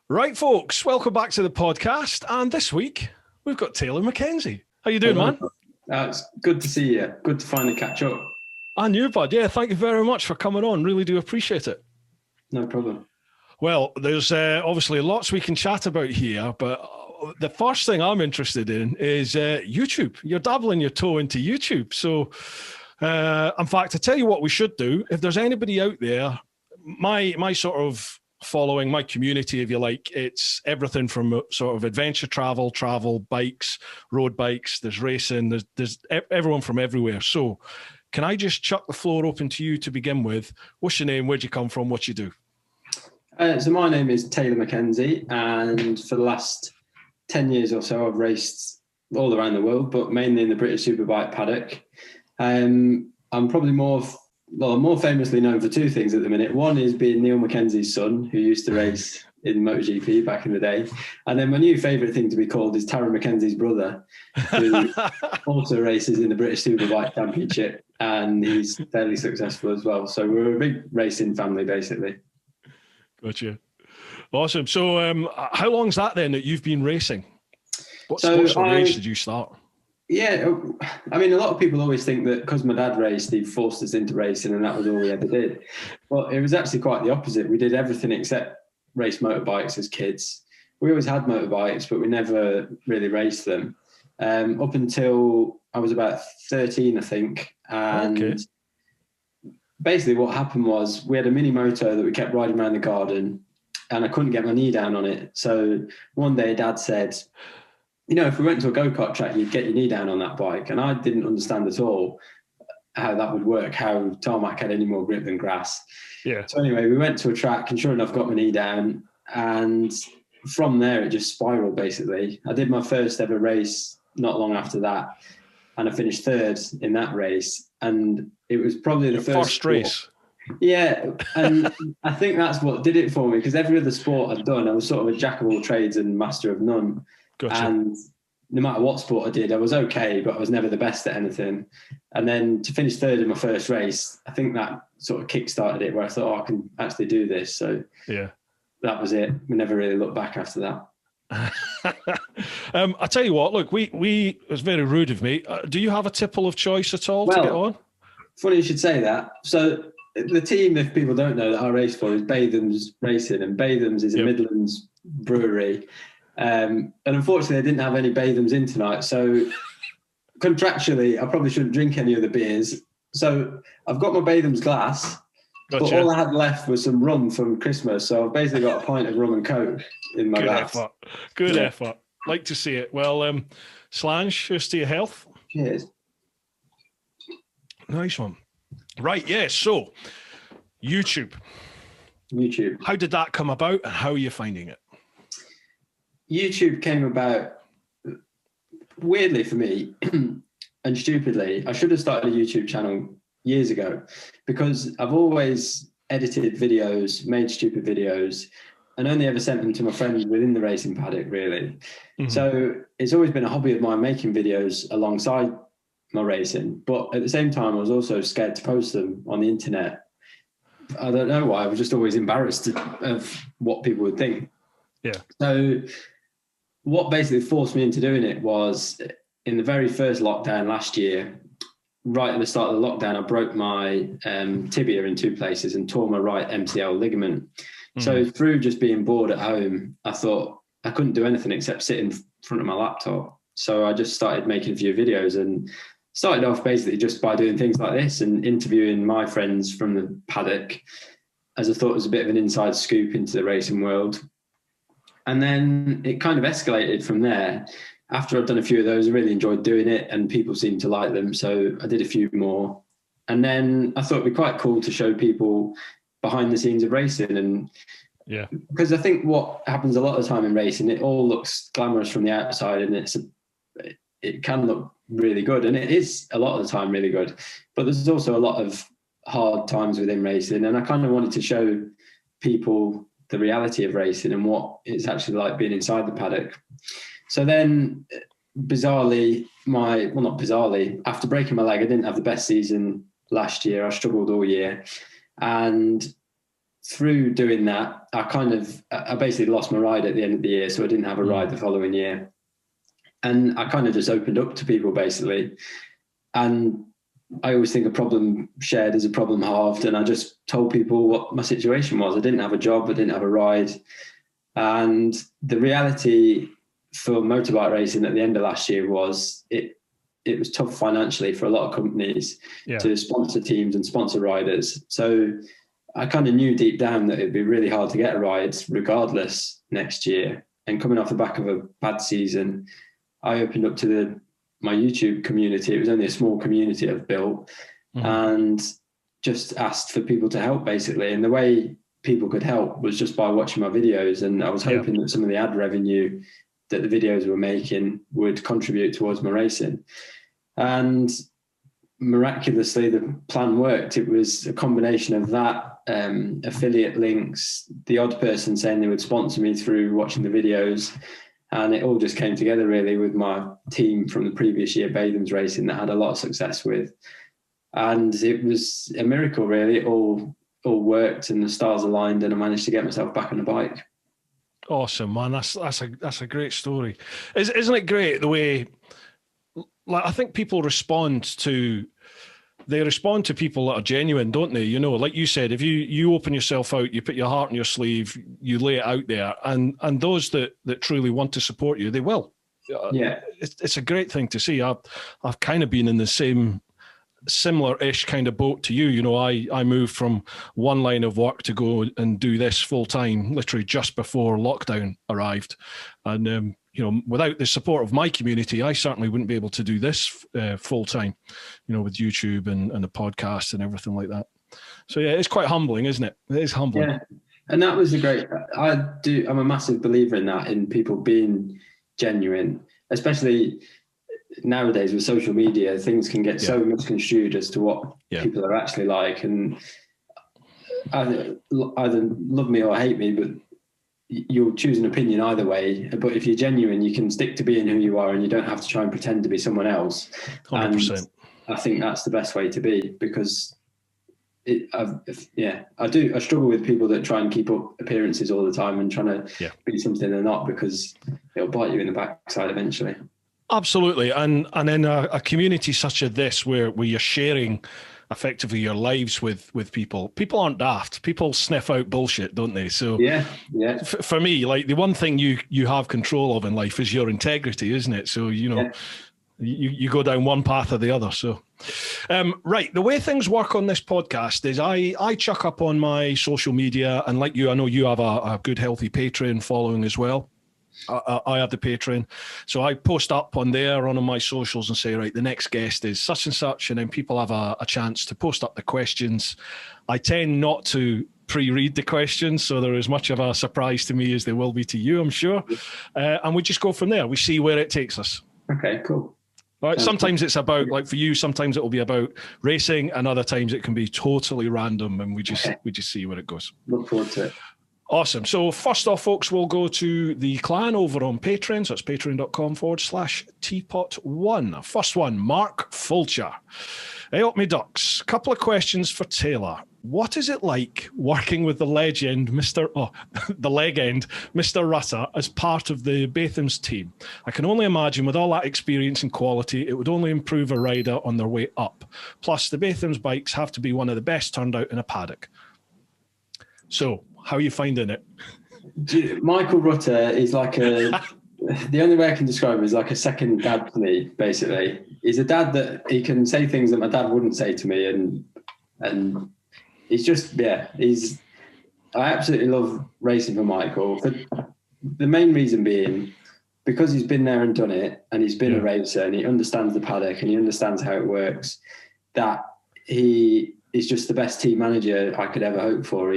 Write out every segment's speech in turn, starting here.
Right, folks, welcome back to the podcast. And this week, we've got Taylor Mackenzie. How you doing, man? It's good to see you. Good to finally catch up. And you, bud. Yeah, thank you very much for coming on. Really do appreciate it. No problem. Well, there's obviously lots we can chat about here, but the first thing I'm interested in is YouTube. You're dabbling your toe into YouTube. So, in fact, I tell you what we should do. If there's anybody out there, my sort of following, my community, if you like, it's everything from sort of adventure travel, bikes, road bikes, there's racing, there's everyone from everywhere. So can I just chuck the floor open to you to begin with? What's your name? Where'd you come from? What you do? So my name is Taylor Mackenzie, and for the last 10 years or so, I've raced all around the world, but mainly in the British Superbike paddock. I'm probably more famously known for two things at the minute. One is being Neil Mackenzie's son, who used to race in MotoGP back in the day. And then my new favourite thing to be called is Tarran Mackenzie's brother, who also races in the British Superbike Championship, and he's fairly successful as well. So we're a big racing family, basically. Gotcha. Awesome. So how long's that then that you've been racing? What race did you start? Yeah, I mean, a lot of people always think that because my dad raced, he forced us into racing and that was all we ever did. But it was actually quite the opposite. We did everything except race motorbikes as kids. We always had motorbikes, but we never really raced them up until I was about 13, I think. And basically what happened was we had a mini moto that we kept riding around the garden and I couldn't get my knee down on it. So one day Dad said, you know, if we went to a go-kart track, you'd get your knee down on that bike. And I didn't understand at all how that would work, how tarmac had any more grip than grass. Yeah. So anyway, we went to a track and sure enough, got my knee down. And from there, it just spiraled, basically. I did my first ever race not long after that. And I finished third in that race. And it was probably the first race. Yeah. And I think that's what did it for me, because every other sport I'd done, I was sort of a jack of all trades and master of none. Gotcha. And no matter what sport I did, I was okay, but I was never the best at anything. And then to finish third in my first race, I think that sort of kick-started it, where I thought, I can actually do this. So yeah, that was it. We never really looked back after that. I tell you what, look, it was very rude of me. Do you have a tipple of choice at all to get on? Funny you should say that. So the team, if people don't know, that I race for is Batham's Racing, and Batham's is a Midlands brewery. And unfortunately, I didn't have any Bathams in tonight. So contractually, I probably shouldn't drink any of the beers. So I've got my Bathams glass, but all I had left was some rum from Christmas. So I've basically got a pint of rum and Coke in my glass. Good effort. Like to see it. Well, Slange, cheers to your health. Cheers. Nice one. Right, yeah. So YouTube. How did that come about and how are you finding it? YouTube came about weirdly for me and stupidly. I should have started a YouTube channel years ago because I've always edited videos, made stupid videos, and only ever sent them to my friends within the racing paddock, really. Mm-hmm. So it's always been a hobby of mine making videos alongside my racing. But at the same time, I was also scared to post them on the internet. I don't know why. I was just always embarrassed of what people would think. Yeah. So what basically forced me into doing it was in the very first lockdown last year, right at the start of the lockdown, I broke my tibia in two places and tore my right MCL ligament. Mm-hmm. So through just being bored at home, I thought I couldn't do anything except sit in front of my laptop. So I just started making a few videos and started off basically just by doing things like this and interviewing my friends from the paddock, as I thought it was a bit of an inside scoop into the racing world. And then it kind of escalated from there. After I'd done a few of those, I really enjoyed doing it and people seemed to like them. So I did a few more. And then I thought it'd be quite cool to show people behind the scenes of racing. And yeah, because I think what happens a lot of the time in racing, it all looks glamorous from the outside and it can look really good. And it is a lot of the time really good. But there's also a lot of hard times within racing. And I kind of wanted to show people the reality of racing and what it's actually like being inside the paddock. So then, bizarrely, not bizarrely, after breaking my leg, I didn't have the best season last year. I struggled all year. And through doing that, I basically lost my ride at the end of the year, so I didn't have a ride the following year. And I kind of just opened up to people basically. And I always think a problem shared is a problem halved. And I just told people what my situation was. I didn't have a job, I didn't have a ride. And the reality for motorbike racing at the end of last year was it was tough financially for a lot of companies to sponsor teams and sponsor riders. So I kind of knew deep down that it'd be really hard to get a ride regardless next year. And coming off the back of a bad season, I opened up to my YouTube community. It was only a small community I've built, and just asked for people to help basically. And the way people could help was just by watching my videos. And I was hoping that some of the ad revenue that the videos were making would contribute towards my racing. And miraculously, the plan worked. It was a combination of that, affiliate links, the odd person saying they would sponsor me through watching the videos. And it all just came together really with my team from the previous year, Batham's racing, that had a lot of success with. And it was a miracle really. It all worked and the stars aligned, and I managed to get myself back on the bike. Awesome, man. That's a great story. Isn't it great the way, like, I think people respond to people that are genuine, don't they? You know, like you said, if you open yourself out, you put your heart on your sleeve, you lay it out there, and those that truly want to support you, they will. Yeah, it's a great thing to see. I've kind of been in the similar-ish kind of boat to you. You know, I moved from one line of work to go and do this full time, literally just before lockdown arrived, and you know, without the support of my community, I certainly wouldn't be able to do this full time, you know, with YouTube and the podcast and everything like that. So yeah, it's quite humbling, isn't it? It is humbling. Yeah, and that was I'm a massive believer in that, in people being genuine, especially nowadays with social media. Things can get so misconstrued as to what people are actually like, and either love me or hate me, but you'll choose an opinion either way. But if you're genuine, you can stick to being who you are, and you don't have to try and pretend to be someone else. 100%. And I think that's the best way to be, because I struggle with people that try and keep up appearances all the time and trying to be something they're not, because it'll bite you in the backside eventually. Absolutely. And in a community such as this, where you're sharing effectively your lives with people aren't daft. People sniff out bullshit, don't they? So for me, like, the one thing you have control of in life is your integrity, isn't it? So, you know, you go down one path or the other. So, right. The way things work on this podcast is I chuck up on my social media, and like you, I know you have a good, healthy Patreon following as well. I have the Patreon, so I post up on there on my socials and say, right, the next guest is such and such, and then people have a chance to post up the questions. I tend not to pre-read the questions, so they're as much of a surprise to me as they will be to you, I'm sure. And we just go from there. We see where it takes us. Okay, cool. All right. Sometimes it's about, like for you, sometimes it will be about racing, and other times it can be totally random, and we just see where it goes. Look forward to it. Awesome. So first off, folks, we'll go to the clan over on Patreon. So it's patreon.com/TeapotOne. First one, Mark Fulcher. Hey up me ducks. Couple of questions for Taylor. What is it like working with the legend, Mr. Rutter, as part of the Batham's team? I can only imagine with all that experience and quality, it would only improve a rider on their way up. Plus, the Batham's bikes have to be one of the best turned out in a paddock. So, how are you finding it? Michael Rutter is like the only way I can describe him is like a second dad to me, basically. He's a dad that he can say things that my dad wouldn't say to me, and he's just, I absolutely love racing for Michael. For the main reason being, because he's been there and done it, and he's been a racer, and he understands the paddock, and he understands how it works, that he is just the best team manager I could ever hope for.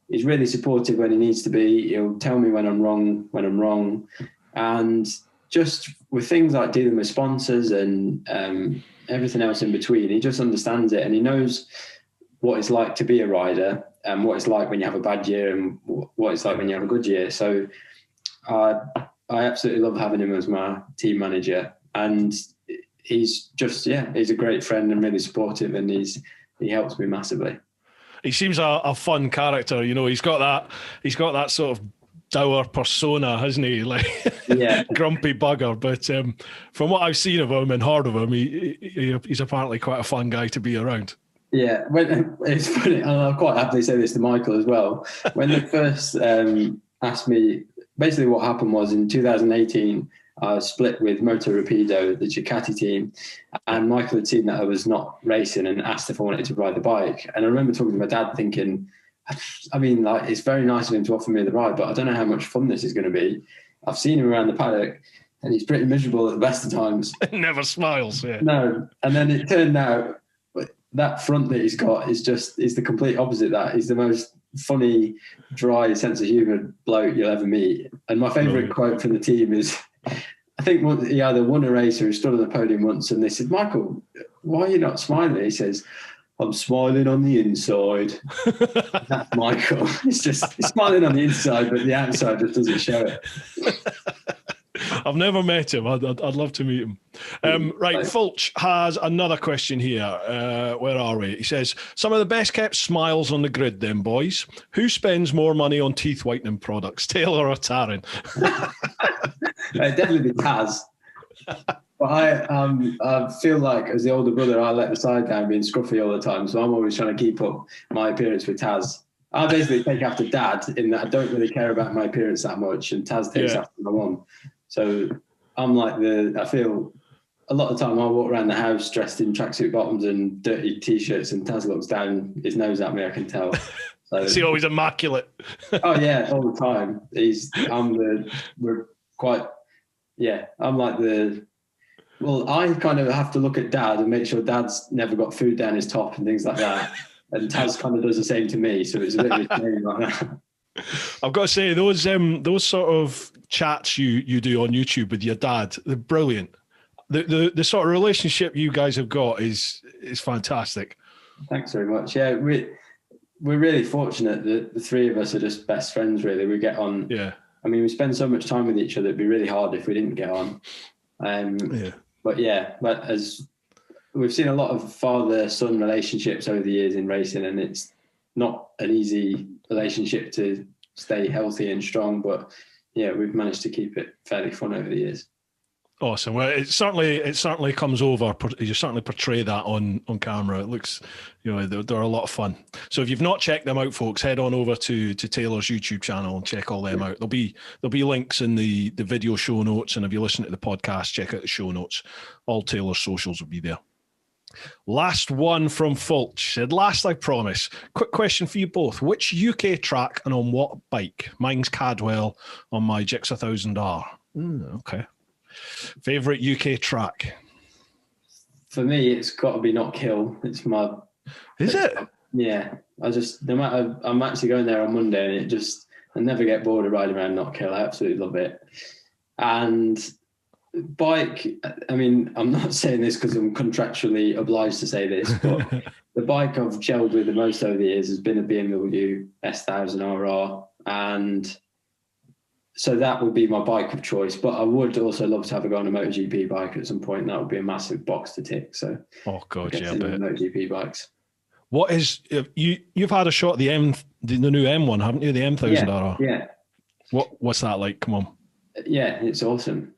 He's really supportive when he needs to be. He'll tell me when I'm wrong. And just with things like dealing with sponsors and everything else in between, he just understands it, and he knows what it's like to be a rider, and what it's like when you have a bad year, and what it's like when you have a good year. So I absolutely love having him as my team manager, and he's just, he's a great friend and really supportive, and he helps me massively. he seems a fun character. You know, he's got that sort of dour persona, hasn't he? Like, yeah, grumpy bugger. But from what I've seen of him and heard of him, he's apparently quite a fun guy to be around. Yeah, it's funny, and I'll quite happily say this to Michael as well. When they first asked me, basically what happened was in 2018, I split with Moto Rapido, the Ducati team, and Michael had seen that I was not racing and asked if I wanted to ride the bike. And I remember talking to my dad thinking, I mean, like, it's very nice of him to offer me the ride, but I don't know how much fun this is going to be. I've seen him around the paddock, and he's pretty miserable at the best of times. Never smiles, yeah. No, and then it turned out that front that he's got is the complete opposite. That he's the most funny, dry sense of humour bloke you'll ever meet. And my favourite quote from the team is, I think he either won a race or he stood on the podium once, and they said, "Michael, why are you not smiling?" He says, "I'm smiling on the inside." That's Michael. He's smiling on the inside, but the outside just doesn't show it. I've never met him. I'd love to meet him. Right, Fulch has another question here. Where are we? He says, some of the best kept smiles on the grid then, boys. Who spends more money on teeth whitening products, Taylor or Tarran? Definitely Taz. But I feel like as the older brother, I let the side down being scruffy all the time. So I'm always trying to keep up my appearance with Taz. I basically take after Dad in that I don't really care about my appearance that much, and Taz takes after my mum. So I'm like I feel a lot of the time I walk around the house dressed in tracksuit bottoms and dirty T-shirts, and Taz looks down his nose at me, I can tell. So, is he always immaculate? Oh yeah, all the time. Well, I kind of have to look at Dad and make sure Dad's never got food down his top and things like that. And Taz kind of does the same to me, so it's a bit of a shame like that. I've got to say, those sort of chats you do on YouTube with your dad, they're brilliant. The sort of relationship you guys have got is fantastic. Thanks very much. Yeah, we're really fortunate that the three of us are just best friends, really. We get on. Yeah. I mean, we spend so much time with each other, it'd be really hard if we didn't get on. But as we've seen a lot of father-son relationships over the years in racing, and it's not an easy relationship to stay healthy and strong, but yeah, we've managed to keep it fairly fun over the years. Awesome. Well, it certainly comes over. You certainly portray that on camera. It looks, they're a lot of fun. So if you've not checked them out, folks, head on over to Taylor's YouTube channel and check all them out. There'll be links in the video show notes, and if you listen to the podcast, check out the show notes. All Taylor's socials will be there. Last one from Fulch. Said, last, I promise. Quick question for you both. Which UK track and on what bike? Mine's Cadwell on my Gix 1000R. Okay. Favourite UK track? For me, it's got to be Knockhill. It's my... Is it? Yeah. I'm actually going there on Monday, and I never get bored of riding around Knockhill. I absolutely love it. And... bike, I mean, I'm not saying this because I'm contractually obliged to say this, but the bike I've gelled with the most over the years has been a BMW S1000RR, and so that would be my bike of choice. But I would also love to have a go on a MotoGP bike at some point. That would be a massive box to tick. So, oh god, yeah, MotoGP bikes. What is you've had a shot at the new M1, haven't you? The M1000RR. Yeah. What's that like? Come on. Yeah, it's awesome.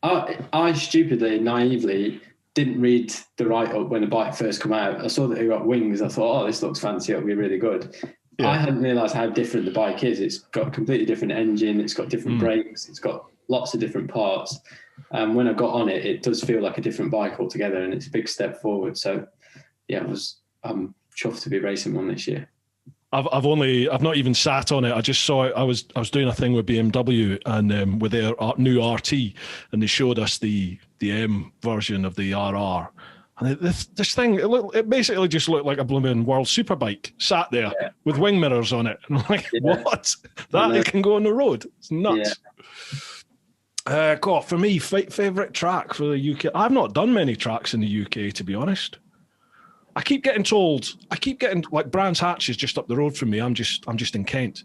I stupidly, naively didn't read the write-up when the bike first came out. I saw that it got wings. I thought, oh, this looks fancy. It'll be really good. Yeah. I hadn't realised how different the bike is. It's got a completely different engine. It's got different brakes. It's got lots of different parts. When I got on it, it does feel like a different bike altogether, and it's a big step forward. So, yeah, I'm chuffed to be racing one this year. I've not even sat on it. I just saw it. I was doing a thing with BMW and with their new RT, and they showed us the M version of the RR. And this thing, it basically just looked like a blooming world superbike sat there with wing mirrors on it. And I'm like, what? It can go on the road. It's nuts. Yeah. For me, favourite track for the UK. I've not done many tracks in the UK, to be honest. I keep getting like Brands Hatch is just up the road from me. I'm just in Kent,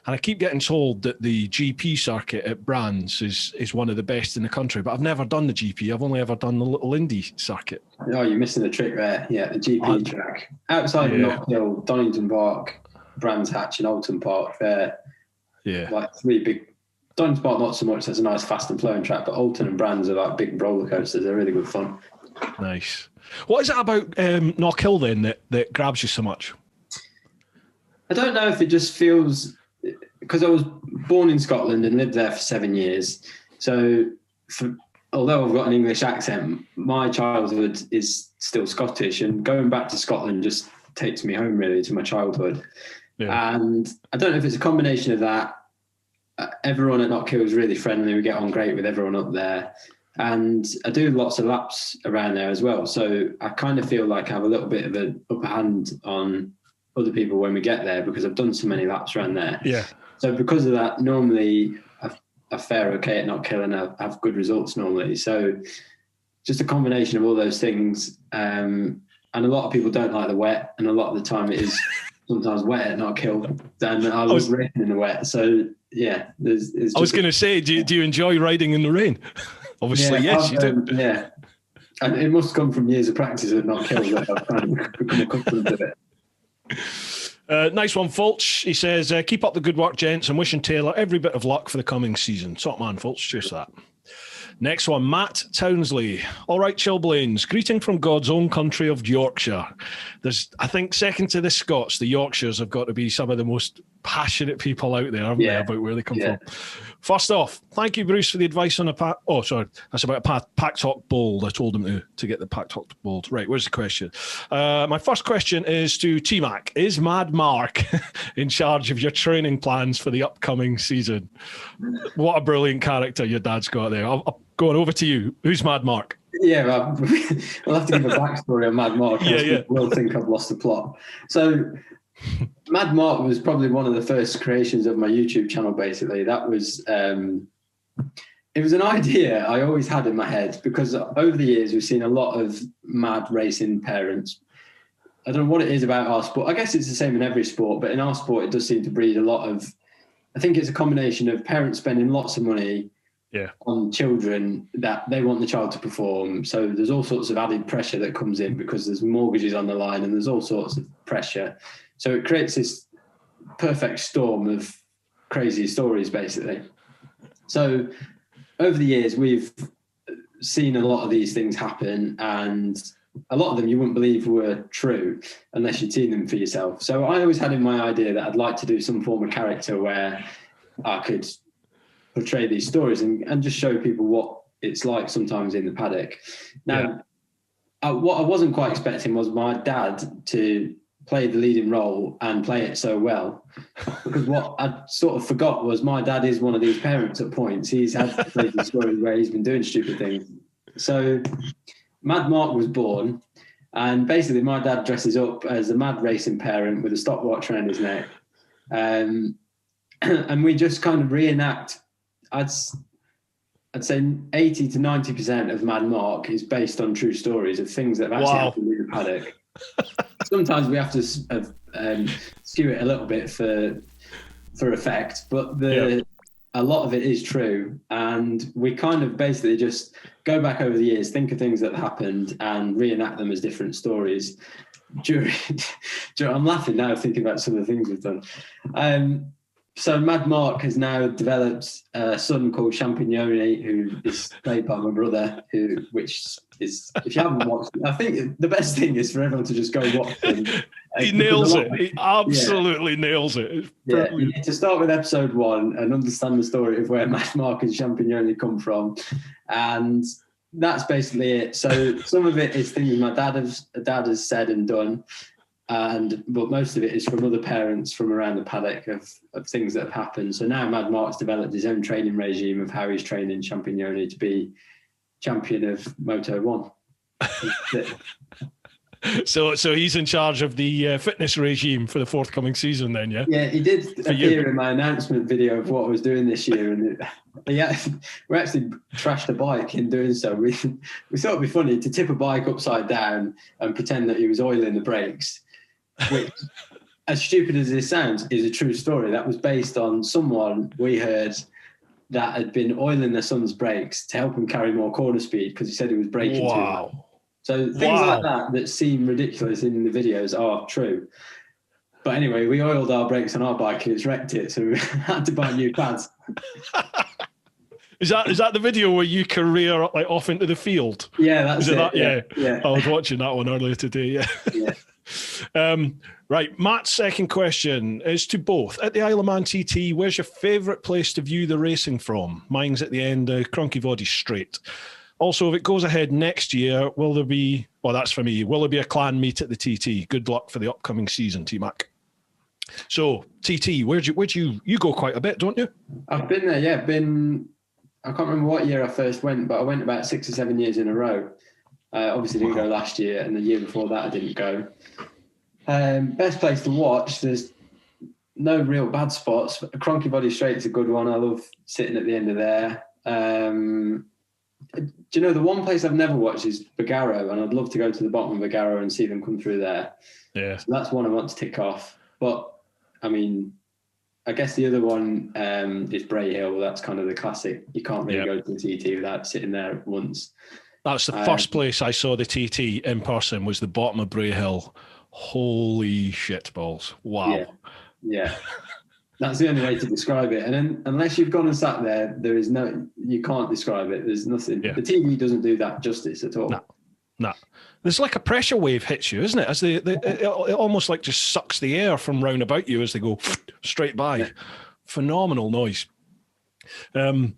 and I keep getting told that the GP circuit at Brands is one of the best in the country. But I've never done the GP. I've only ever done the little Indy circuit. Oh, you're missing a trick there. Yeah, the GP track outside of Knockhill, Donington Park, Brands Hatch, and Alton Park. They're like three big. Donington Park not so much. There's a nice fast and flowing track, but Alton and Brands are like big roller coasters. They're really good fun. Nice. What is it about Knockhill then that grabs you so much? I don't know if it just feels, because I was born in Scotland and lived there for 7 years. So although I've got an English accent, my childhood is still Scottish, and going back to Scotland just takes me home really to my childhood. Yeah. And I don't know if it's a combination of that. Everyone at Knockhill is really friendly. We get on great with everyone up there. And I do lots of laps around there as well. So I kind of feel like I have a little bit of an upper hand on other people when we get there because I've done so many laps around there. Yeah. So because of that, normally I fare okay at Knockhill and I have good results normally. So just a combination of all those things. And a lot of people don't like the wet. And a lot of the time it is sometimes wet at Knockhill. And I was racing in the wet. So yeah. I was going to say, do you enjoy riding in the rain? Obviously, yes, you do. Yeah. And it must come from years of practice at Knockhill that I've kind of become accustomed to it. Nice one, Fulch. He says, keep up the good work, gents. I'm wishing Taylor every bit of luck for the coming season. Top man, Fulch. Cheers to that. Next one, Matt Townsley. All right, Chilblains. Greeting from God's own country of Yorkshire. I think, second to the Scots, the Yorkshires have got to be some of the most passionate people out there, haven't they, about where they come from. First off, thank you, Bruce, for the advice on a Oh, sorry. That's about a Pack Talk Bold. I told him to get the Pack Talk Bold. Right, where's the question? My first question is to T-Mac. Is Mad Mark in charge of your training plans for the upcoming season? What a brilliant character your dad's got there. I'll go on over to you. Who's Mad Mark? Yeah, well, we'll have to give a backstory on Mad Mark. We'll think I've lost the plot. So Mad Mark was probably one of the first creations of my YouTube channel, basically. That was, it was an idea I always had in my head because over the years we've seen a lot of mad racing parents. I don't know what it is about our sport. I guess it's the same in every sport, but in our sport it does seem to breed a lot of, I think it's a combination of parents spending lots of money on children that they want the child to perform. So there's all sorts of added pressure that comes in because there's mortgages on the line and there's all sorts of pressure. So it creates this perfect storm of crazy stories, basically. So over the years, we've seen a lot of these things happen, and a lot of them you wouldn't believe were true unless you'd seen them for yourself. So I always had in my idea that I'd like to do some form of character where I could portray these stories and just show people what it's like sometimes in the paddock. Now, what I wasn't quite expecting was my dad to play the leading role and play it so well, because what I sort of forgot was my dad is one of these parents at points. He's had crazy stories where he's been doing stupid things. So Mad Mark was born, and basically my dad dresses up as a mad racing parent with a stopwatch around his neck, and we just kind of reenact. I'd say 80 to 90% of Mad Mark is based on true stories of things that have actually happened in the paddock. Sometimes we have to skew it a little bit for effect, but a lot of it is true. And we kind of basically just go back over the years, think of things that happened and reenact them as different stories. I'm laughing now thinking about some of the things we've done. So Mad Mark has now developed a son called Champignoni, who is played by my brother, which is, if you haven't watched it, I think the best thing is for everyone to just go watch him. He nails it. He absolutely nails it. You need to start with episode 1 and understand the story of where Mad Mark and Champignoni come from. And that's basically it. So some of it is things my dad has said and done. But most of it is from other parents from around the paddock of things that have happened. So now Mad Mark's developed his own training regime of how he's training Champignoni to be champion of Moto 1. So he's in charge of the fitness regime for the forthcoming season then, yeah? Yeah, he did appear in my announcement video of what I was doing this year, and we actually trashed a bike in doing so. We thought it'd be funny to tip a bike upside down and pretend that he was oiling the brakes, which, as stupid as this sounds, is a true story. That was based on someone we heard that had been oiling their son's brakes to help him carry more corner speed because he said he was braking too much. So things like that seem ridiculous in the videos are true. But anyway, we oiled our brakes on our bike and it's wrecked it, so we had to buy new pads. Is that the video where you career like off into the field? Yeah, that's it. Yeah. I was watching that one earlier today. Yeah. Right, Matt's second question is to both. At the Isle of Man TT, where's your favourite place to view the racing from? Mine's at the end of Cronky Straight. Also, if it goes ahead next year, will there be, well, that's for me, will there be a clan meet at the TT? Good luck for the upcoming season, T-Mac. So, TT, where'd you go quite a bit, don't you? I've been there, yeah. I can't remember what year I first went, but I went about 6 or 7 years in a row. Obviously didn't go last year, and the year before that I didn't go. Best place to watch, there's no real bad spots. Cronky Straight's a good one. I love sitting at the end of there. Do you know, the one place I've never watched is Bagaro, and I'd love to go to the bottom of Bagaro and see them come through there. Yeah. So that's one I want to tick off. But, I mean, I guess the other one is Bray Hill. That's kind of the classic. You can't really go to the TT without sitting there once. That's the first place I saw the TT in person, was the bottom of Bray Hill. Holy shit balls. Wow. Yeah. That's the only way to describe it. And then, unless you've gone and sat there, you can't describe it. There's nothing. Yeah. The TV doesn't do that justice at all. No. There's like a pressure wave hits you, isn't it? As it almost like just sucks the air from round about you as they go straight by. Yeah. Phenomenal noise. I've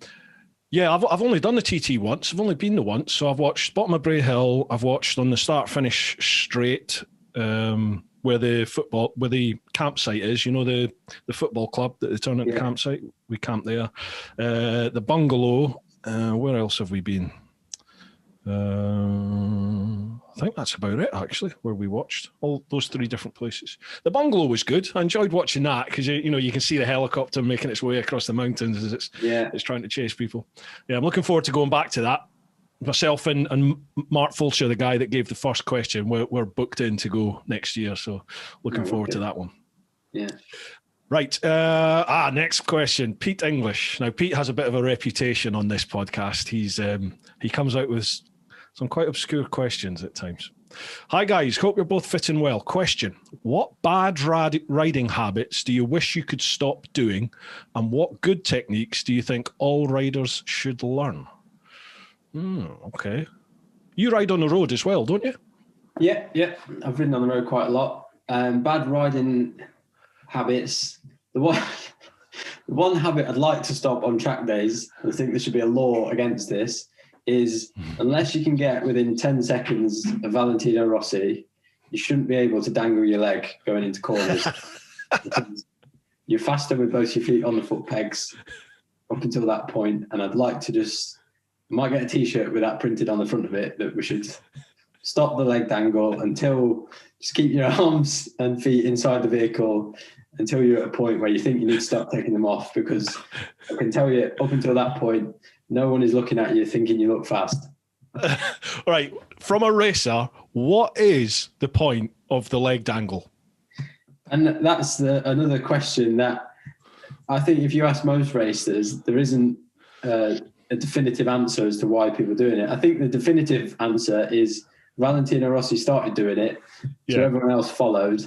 only done the TT once. I've only been there once. So I've watched bottom of Bray Hill. I've watched on the start-finish straight, where the campsite is, you know, the football club that they turn into campsite. We camped there. The bungalow. Where else have we been? I think that's about it, actually, where we watched all those 3 different places. The bungalow was good. I enjoyed watching that because you can see the helicopter making its way across the mountains as it's trying to chase people. Yeah, I'm looking forward to going back to that. Myself and Mark Fulcher, the guy that gave the first question, we're booked in to go next year. So looking forward to that one. Yeah. Right. Next question. Pete English. Now, Pete has a bit of a reputation on this podcast. He comes out with some quite obscure questions at times. Hi, guys. Hope you're both fitting well. Question. What bad riding habits do you wish you could stop doing? And what good techniques do you think all riders should learn? Okay. You ride on the road as well, don't you? Yeah. I've ridden on the road quite a lot. Bad riding habits. The one habit I'd like to stop on track days, I think there should be a law against this, is unless you can get within 10 seconds of Valentino Rossi, you shouldn't be able to dangle your leg going into corners. You're faster with both your feet on the foot pegs up until that point, and I'd like to I might get a T-shirt with that printed on the front of it, that we should stop the leg dangle just keep your arms and feet inside the vehicle until you're at a point where you think you need to start taking them off, because I can tell you up until that point, no one is looking at you thinking you look fast. All right. From a racer, what is the point of the leg dangle? And that's another question that I think if you ask most racers, there isn't a definitive answer as to why people are doing it. I think the definitive answer is Valentino Rossi started doing it, so everyone else followed,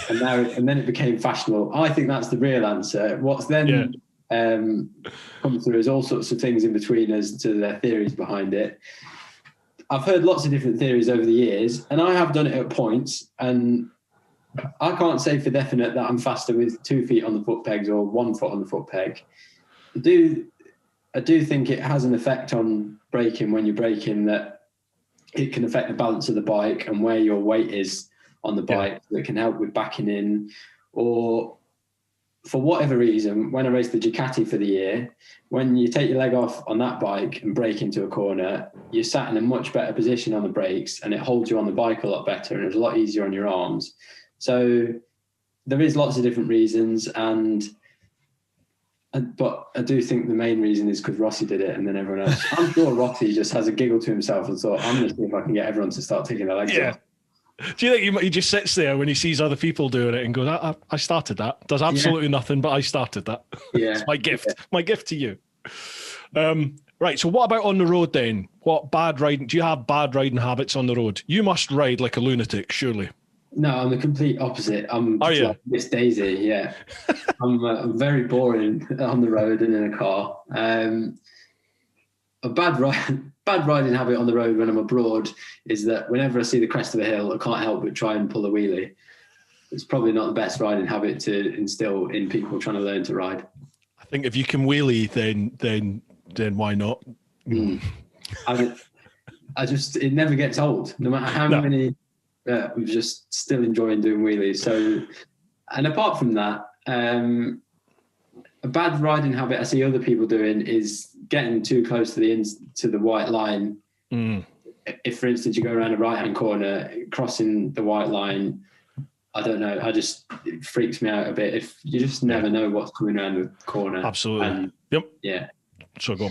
and then it became fashionable. I think that's the real answer. What's then come through is all sorts of things in between as to their theories behind it. I've heard lots of different theories over the years, and I have done it at points, and I can't say for definite that I'm faster with 2 feet on the foot pegs or 1 foot on the foot peg. I do think it has an effect on braking when you're braking, that it can affect the balance of the bike and where your weight is on the bike. That can help with backing in, or for whatever reason, when I raced the Ducati for the year, when you take your leg off on that bike and brake into a corner, you're sat in a much better position on the brakes, and it holds you on the bike a lot better, and it's a lot easier on your arms. So there is lots of different reasons, but I do think the main reason is because Rossi did it, and then everyone else. I'm sure Rossi just has a giggle to himself and thought, I'm going to see if I can get everyone to start taking their legs off. Do you think he just sits there when he sees other people doing it and goes, I started that. Does absolutely nothing, but I started that. Yeah. It's my gift. My gift to you. Right, so what about on the road then? What bad riding? Do you have bad riding habits on the road? You must ride like a lunatic, surely. No, I'm the complete opposite. I'm Are you? like Miss Daisy, yeah. I'm very boring on the road and in a car. A bad riding habit on the road when I'm abroad is that whenever I see the crest of a hill, I can't help but try and pull a wheelie. It's probably not the best riding habit to instill in people trying to learn to ride. I think if you can wheelie, then why not? It never gets old, no matter how many. I'm just still enjoying doing wheelies. So, and apart from that, a bad riding habit I see other people doing is getting too close to the white line. If, for instance, you go around a right-hand corner, crossing the white line, I don't know. It freaks me out a bit. If you just never know what's coming around the corner. Absolutely. Yeah. So go.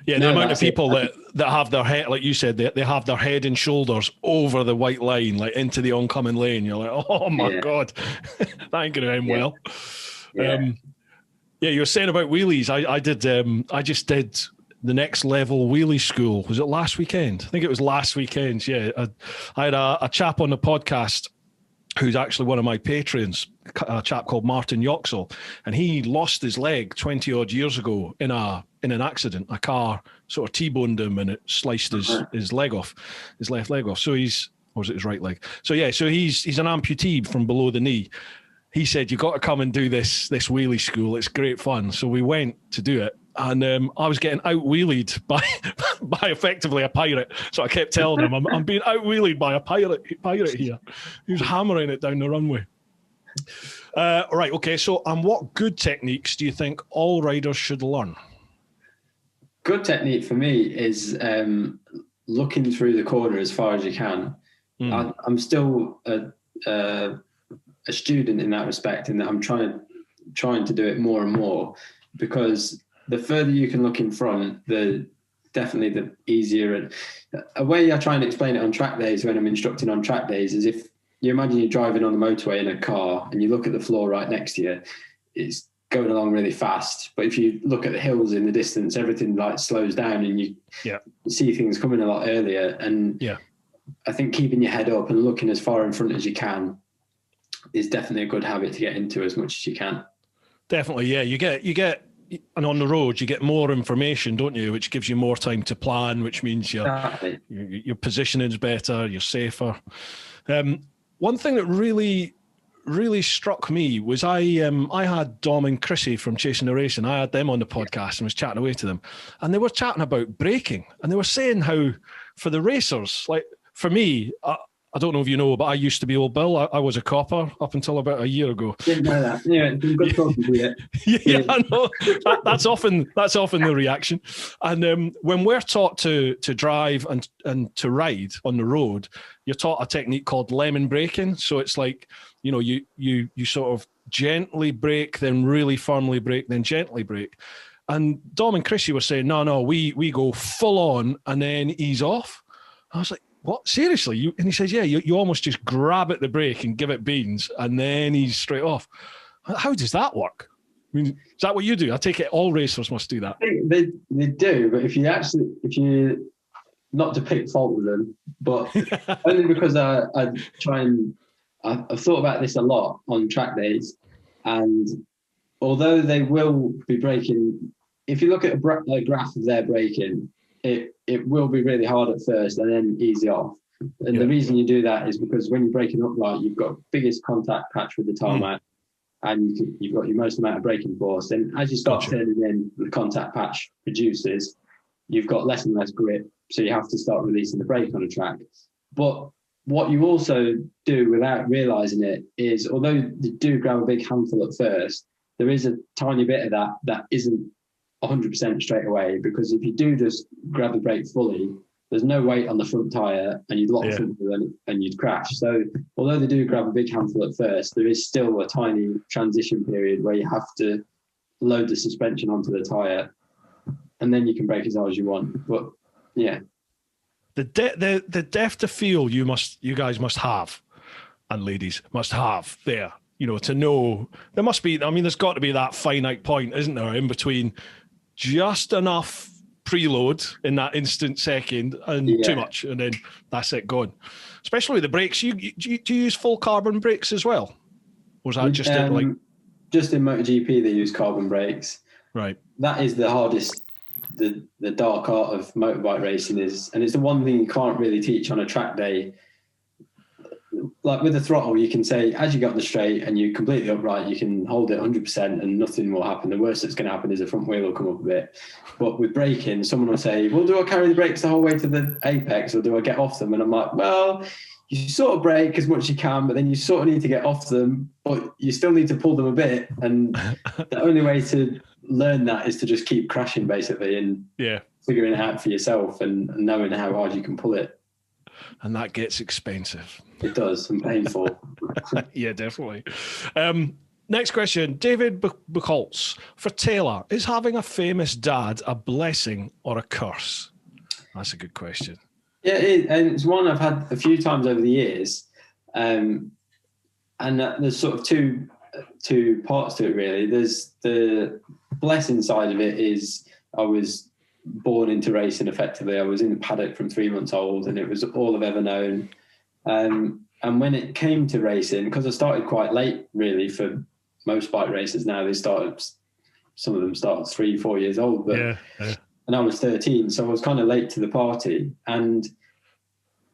Yeah, the amount of people that have their head, like you said, they have their head and shoulders over the white line, like into the oncoming lane. You're like, oh my God, that ain't going to end well. You were saying about wheelies. I just did the next level wheelie school. Was it last weekend? I think it was last weekend. Yeah. I had a chap on the podcast who's actually one of my patrons, a chap called Martin Yoxall, and he lost his leg 20 odd years ago in an accident. A car sort of T-boned him and it sliced his leg off, his left leg off. So or was it his right leg? So he's an amputee from below the knee. He said, you've got to come and do this wheelie school. It's great fun. So we went to do it. And I was getting out-wheelied by effectively a pirate. So I kept telling him, I'm being out-wheelied by a pirate here. He was hammering it down the runway. Right, okay. So, and what good techniques do you think all riders should learn? Good technique for me is looking through the corner as far as you can. I'm still a student in that respect, in that I'm trying to do it more and more, because the further you can look in front, definitely the easier. And a way I try and explain it on track days, when I'm instructing on track days, is if you imagine you're driving on the motorway in a car and you look at the floor right next to you, it's going along really fast. But if you look at the hills in the distance, everything like slows down and you see things coming a lot earlier. And I think keeping your head up and looking as far in front as you can is definitely a good habit to get into as much as you can. Definitely, yeah. You get, and on the road, you get more information, don't you? Which gives you more time to plan, which means your positioning is better, you're safer. One thing that really struck me was I had Dom and Chrissy from Chasing the Racing. I had them on the podcast and was chatting away to them, and they were chatting about braking, and they were saying how for the racers, like for me, I don't know if you know, but I used to be Old Bill. I was a copper up until about a year ago. Didn't know that. Yeah, it's been good talking to you. Yeah, I know. That's often the reaction. And when we're taught to drive and to ride on the road, you're taught a technique called lemon braking. So it's like, you sort of gently brake, then really firmly brake, then gently brake. And Dom and Chrissy were saying, no, we go full on and then ease off. I was like, what? Seriously? And he says, yeah, you almost just grab at the brake and give it beans and then he's straight off. How does that work? I mean, is that what you do? I take it all racers must do that. I think they do, but if you not to pick fault with them, but only because I try and I've thought about this a lot on track days, and although they will be braking, if you look at a graph of their braking, it will be really hard at first and then easy off. And the reason you do that is because when you're braking upright, you've got biggest contact patch with the tarmac, and you've got your most amount of braking force. And as you start turning in, the contact patch reduces. You've got less and less grip, so you have to start releasing the brake on a track. But what you also do without realising it is, although you do grab a big handful at first, there is a tiny bit of that isn't 100% straight away, because if you do just grab the brake fully, there's no weight on the front tyre and you'd lock the front wheel and you'd crash. So although they do grab a big handful at first, there is still a tiny transition period where you have to load the suspension onto the tyre, and then you can brake as hard as you want. But yeah. The depth of feel you guys must have, and ladies must have there, you know, to know there must be, I mean, there's got to be that finite point, isn't there, in between just enough preload in that instant second and too much, and then that's it, gone. Especially with the brakes. Do you use full carbon brakes as well? Or is that just just in MotoGP they use carbon brakes. Right. That is the hardest, the dark art of motorbike racing is, and it's the one thing you can't really teach on a track day. Like with the throttle, you can say, as you get on the straight and you're completely upright, you can hold it 100% and nothing will happen. The worst that's going to happen is the front wheel will come up a bit. But with braking, someone will say, well, do I carry the brakes the whole way to the apex or do I get off them? And I'm like, well, you sort of brake as much as you can, but then you sort of need to get off them, but you still need to pull them a bit. And the only way to learn that is to just keep crashing, basically, and figuring it out for yourself and knowing how hard you can pull it. And that gets expensive. It does, and painful. Yeah, definitely. Next question, David Buchholz. For Taylor, is having a famous dad a blessing or a curse? That's a good question. Yeah, and it's one I've had a few times over the years. And there's sort of two parts to it, really. There's the blessing side of it is I was born into racing effectively. I was in the paddock from 3 months old and it was all I've ever known. And when it came to racing, because I started quite late, really, for most bike racers now, some of them start 3-4 years old, but and I was 13, so I was kind of late to the party. And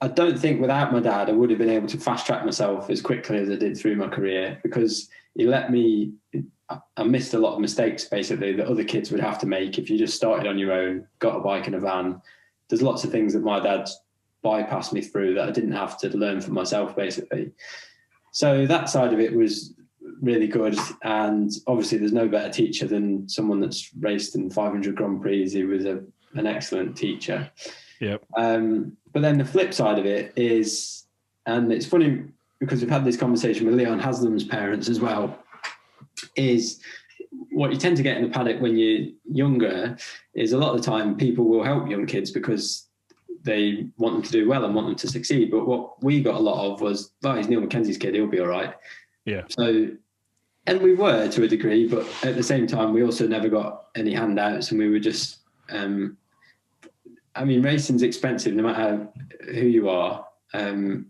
I don't think without my dad, I would have been able to fast track myself as quickly as I did through my career, because he let me, I missed a lot of mistakes, basically, that other kids would have to make if you just started on your own, got a bike and a van. There's lots of things that my dad bypassed me through that I didn't have to learn for myself, basically. So that side of it was really good. And obviously there's no better teacher than someone that's raced in 500 Grand Prix. He was an excellent teacher. Yep. But then the flip side of it is, and it's funny because we've had this conversation with Leon Haslam's parents as well, is what you tend to get in the paddock when you're younger is a lot of the time people will help young kids because they want them to do well and want them to succeed. But what we got a lot of was, oh, he's Neil Mackenzie's kid, he'll be all right. Yeah. So, and we were to a degree, but at the same time, we also never got any handouts, and we were just, I mean, racing's expensive no matter who you are. And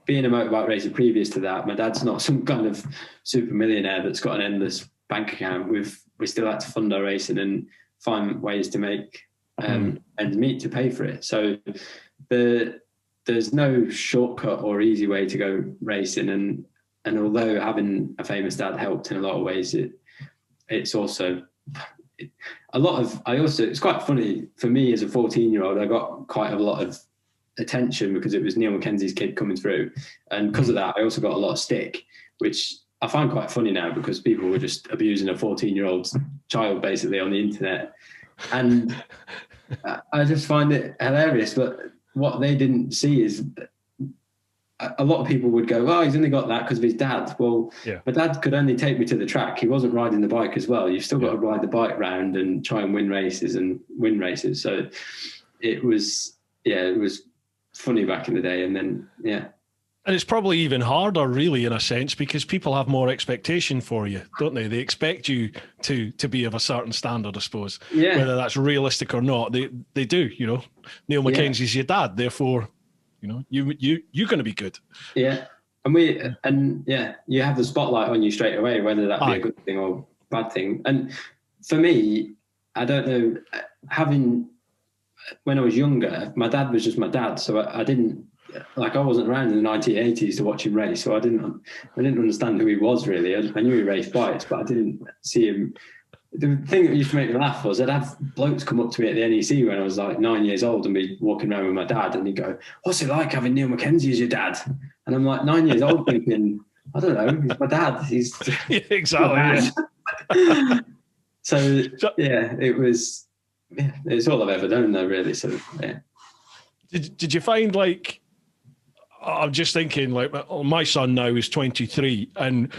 being a motorbike racer previous to that, my dad's not some kind of super millionaire that's got an endless bank account. We still had to fund our racing and find ways to make ends meet to pay for it. So there's no shortcut or easy way to go racing. And although having a famous dad helped in a lot of ways, it's also it's quite funny for me as a 14-year-old, I got quite a lot of attention because it was Neil Mackenzie's kid coming through. And because of that, I also got a lot of stick, which I find quite funny now because people were just abusing a 14-year-old child basically on the internet. And I just find it hilarious. But what they didn't see is a lot of people would go, oh, he's only got that because of his dad. Well, my dad could only take me to the track. He wasn't riding the bike as well. You've still got to ride the bike round and try and win races. So it was funny back in the day. And then, And it's probably even harder, really, in a sense, because people have more expectation for you, don't they? They expect you to be of a certain standard, I suppose. Yeah. Whether that's realistic or not, they do. You know, Neil Mackenzie's your dad, therefore, you know, you're going to be good. Yeah, and you have the spotlight on you straight away, whether that be a good thing or bad thing. And for me, I don't know. When I was younger, my dad was just my dad, so I didn't. Like, I wasn't around in the 1980s to watch him race, so I didn't understand who he was really. I knew he raced bikes, but I didn't see him. The thing that used to make me laugh was I'd have blokes come up to me at the NEC when I was like 9 years old and be walking around with my dad, and he'd go, "What's it like having Neil Mackenzie as your dad?" And I'm like 9 years old thinking, I don't know. He's my dad. He's Yeah, exactly. Yeah. So yeah, it's all I've ever done though, really. So yeah. Did you find, like, I'm just thinking, like, my son now is 23, and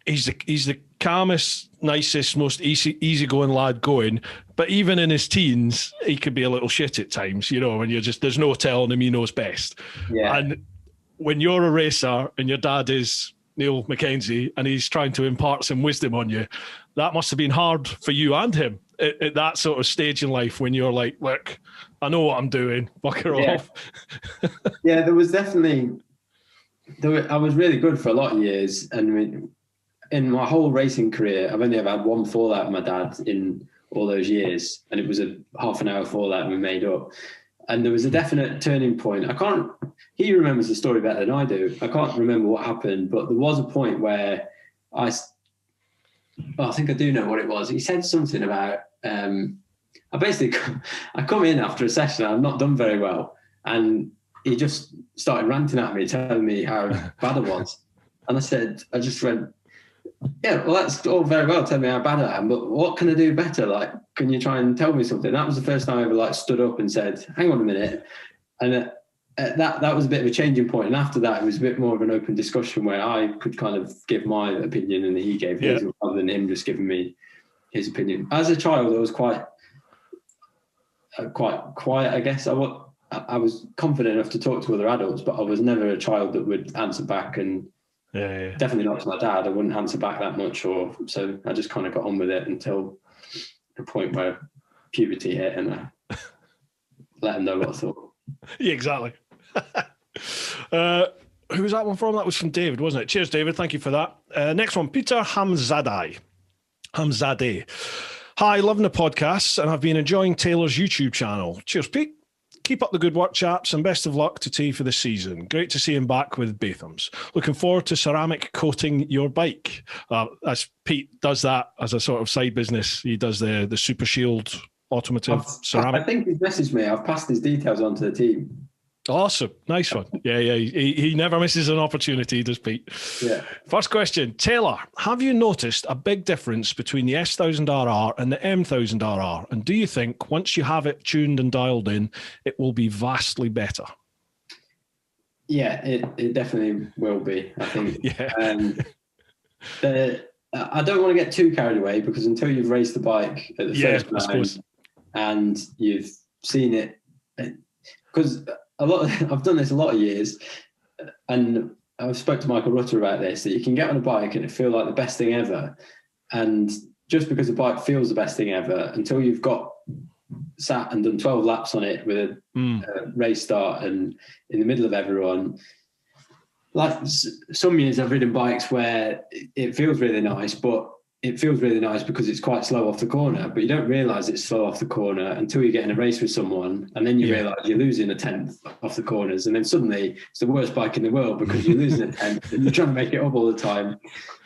he's the calmest, nicest, most easygoing lad going. But even in his teens, he could be a little shit at times, you know, when there's no telling him he knows best. Yeah. And when you're a racer and your dad is Neil Mackenzie and he's trying to impart some wisdom on you, that must have been hard for you and him at that sort of stage in life when you're like, look, I know what I'm doing, fuck her off. Yeah, there was definitely, I was really good for a lot of years. And in my whole racing career, I've only ever had one fallout with my dad in all those years. And it was a half an hour fallout and we made up. And there was a definite turning point. He remembers the story better than I do. I can't remember what happened, but there was a point where I think I do know what it was. He said something about, I come in after a session, I've not done very well. And he just started ranting at me, telling me how bad I was. And I just went, yeah, well, that's all very well, tell me how bad I am, but what can I do better? Like, can you try and tell me something? That was the first time I ever like stood up and said, hang on a minute. And that was a bit of a changing point. And after that, it was a bit more of an open discussion where I could kind of give my opinion and he gave his, rather than him just giving me his opinion. As a child, I was quite quiet, I guess. I was confident enough to talk to other adults, but I was never a child that would answer back, and definitely not to my dad. I wouldn't answer back that much, so I just kind of got on with it until the point where puberty hit, and I let him know what I thought. Yeah, exactly. Who was that one from? That was from David, wasn't it? Cheers, David. Thank you for that. Next one, Peter Hamzadeh. Hi, loving the podcasts, and I've been enjoying Taylor's YouTube channel. Cheers, Pete. Keep up the good work, chaps, and best of luck to T for the season. Great to see him back with Bathams. Looking forward to ceramic coating your bike. As Pete does that as a sort of side business, he does the Super Shield automotive ceramic. I think he's messaged me. I've passed his details on to the team. Awesome. Nice one. Yeah. He never misses an opportunity, does Pete? Yeah. First question. Taylor, have you noticed a big difference between the S1000RR and the M1000RR? And do you think once you have it tuned and dialed in, it will be vastly better? Yeah, it definitely will be, I think. Yeah. I don't want to get too carried away, because until you've raced the bike at the first time and you've seen it, because I've done this a lot of years, and I've spoke to Michael Rutter about this, that you can get on a bike and it feel like the best thing ever. And just because the bike feels the best thing ever, until you've got sat and done 12 laps on it with a race start and in the middle of everyone. Like some years I've ridden bikes where it feels really nice, but it feels really nice because it's quite slow off the corner, but you don't realise it's slow off the corner until you get in a race with someone, and then you realise you're losing a tenth off the corners, and then suddenly it's the worst bike in the world because you're losing a tenth and you're trying to make it up all the time.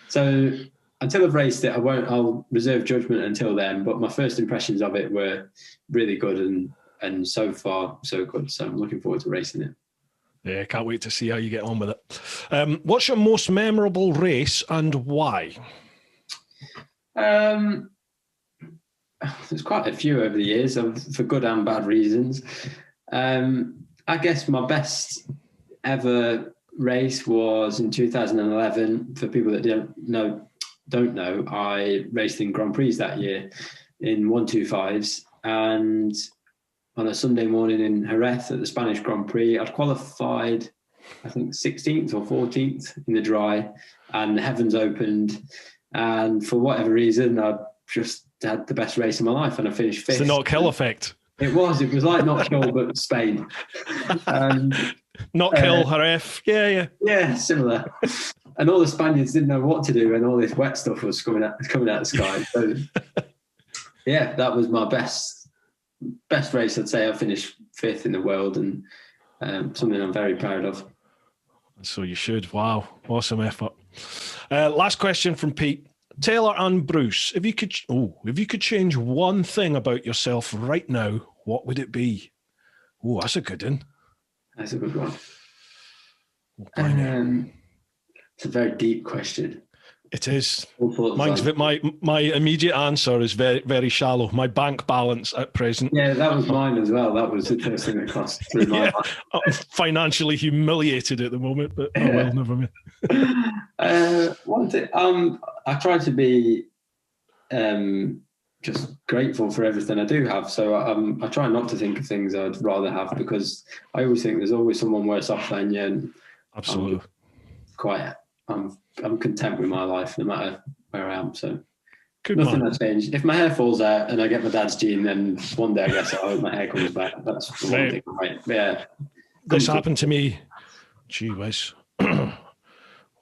So until I've raced it, I'll reserve judgment until then, but my first impressions of it were really good, and so far so good. So I'm looking forward to racing it. Yeah, can't wait to see how you get on with it. What's your most memorable race and why? There's quite a few over the years, for good and bad reasons. I guess my best ever race was in 2011. For people that don't know, I raced in Grand Prix that year in 125s, and on a Sunday morning in Jerez at the Spanish Grand Prix, I'd qualified, I think 16th or 14th in the dry, and the heavens opened. And for whatever reason, I just had the best race of my life, and I finished fifth. It's the Knockhill effect. It was like Knockhill, but Spain. Knockhill, Jerez. Yeah, similar. And all the Spaniards didn't know what to do, and all this wet stuff was coming out the sky. So, yeah, that was my best race. I'd say I finished fifth in the world, and something I'm very proud of. So you should. Wow, awesome effort. Last question from Pete. Taylor and Bruce, if you could change one thing about yourself right now, what would it be? That's a good one. That's a good one. It's a very deep question. It is. My immediate answer is very, very shallow. My bank balance at present. Yeah, that was mine as well. That was the first thing that crossed through my mind. I'm financially humiliated at the moment, but oh well, never mind. I try to be just grateful for everything I do have. So I try not to think of things I'd rather have, because I always think there's always someone worse off than you. And absolutely. I'm content with my life no matter where I am. So good nothing man. has changed. If my hair falls out and I get my dad's gene, then one day I guess I hope my hair comes back. That's the one thing, right? Yeah. This happened to me. Gee whiz.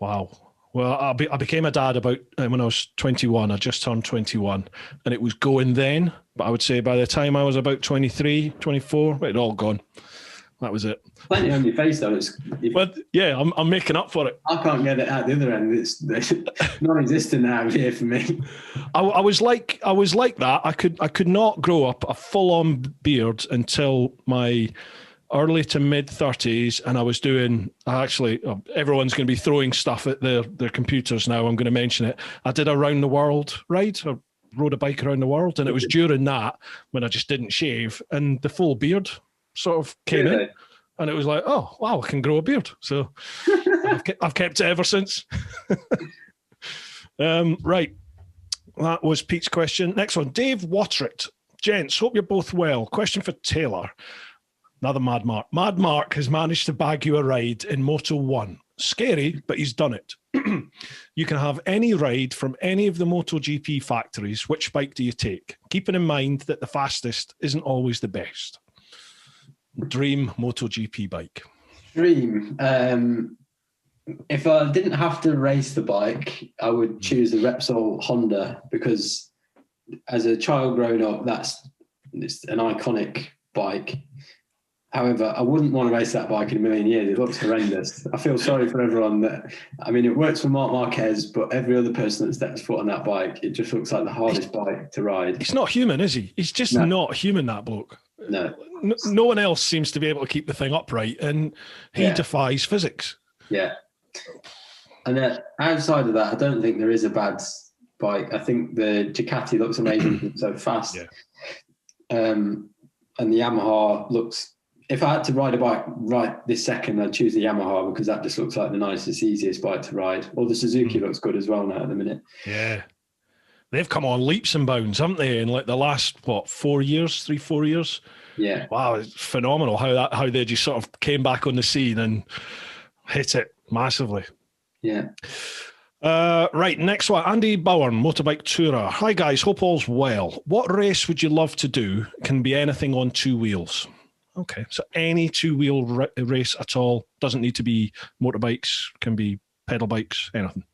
Wow. Well, I became a dad about when I was 21. I just turned 21, and it was going then. But I would say by the time I was about 23, 24, it had all gone. That was it. Plenty on your face, though. But yeah, I'm making up for it. I can't get it out the other end. It's non-existent out here for me. I was like that. I could not grow up a full-on beard until my early to mid 30s, and I was doing. Everyone's going to be throwing stuff at their computers now. I'm going to mention it. I did a round the world ride. I rode a bike around the world, and it was during that when I just didn't shave, and the full beard sort of came in, and it was like, oh wow, I can grow a beard. So I've kept it ever since. Right, that was Pete's question. Next one, Dave Watritt. Gents, hope you're both well. Question for Taylor. Another Mad Mark. Mad Mark has managed to bag you a ride in Moto 1. Scary, but he's done it. You can have any ride from any of the MotoGP factories. Which bike do you take? Keeping in mind that the fastest isn't always the best. Dream MotoGP bike. Dream. If I didn't have to race the bike, I would choose the Repsol Honda, because as a child growing up, it's an iconic bike. However, I wouldn't want to race that bike in a million years. It looks horrendous. I feel sorry for everyone it works for Marc Marquez, but every other person that steps foot on that bike, it just looks like the hardest bike to ride. He's not human, is he? He's just not human, that bloke. No. No one else seems to be able to keep the thing upright, and he defies physics. Yeah. And outside of that, I don't think there is a bad bike. I think the Ducati looks amazing. It's so fast. Yeah. And the Yamaha looks... If I had to ride a bike right this second, I'd choose the Yamaha, because that just looks like the nicest, easiest bike to ride. Or the Suzuki looks good as well now at the minute. Yeah. They've come on leaps and bounds, haven't they, in like the last, 4 years? Yeah. Wow, it's phenomenal how they just sort of came back on the scene and hit it massively. Yeah. Right, next one. Andy Bowen, Motorbike Tourer. Hi, guys. Hope all's well. What race would you love to do? Can be anything on two wheels. Okay, so any two-wheel race at all. Doesn't need to be motorbikes, can be pedal bikes, anything.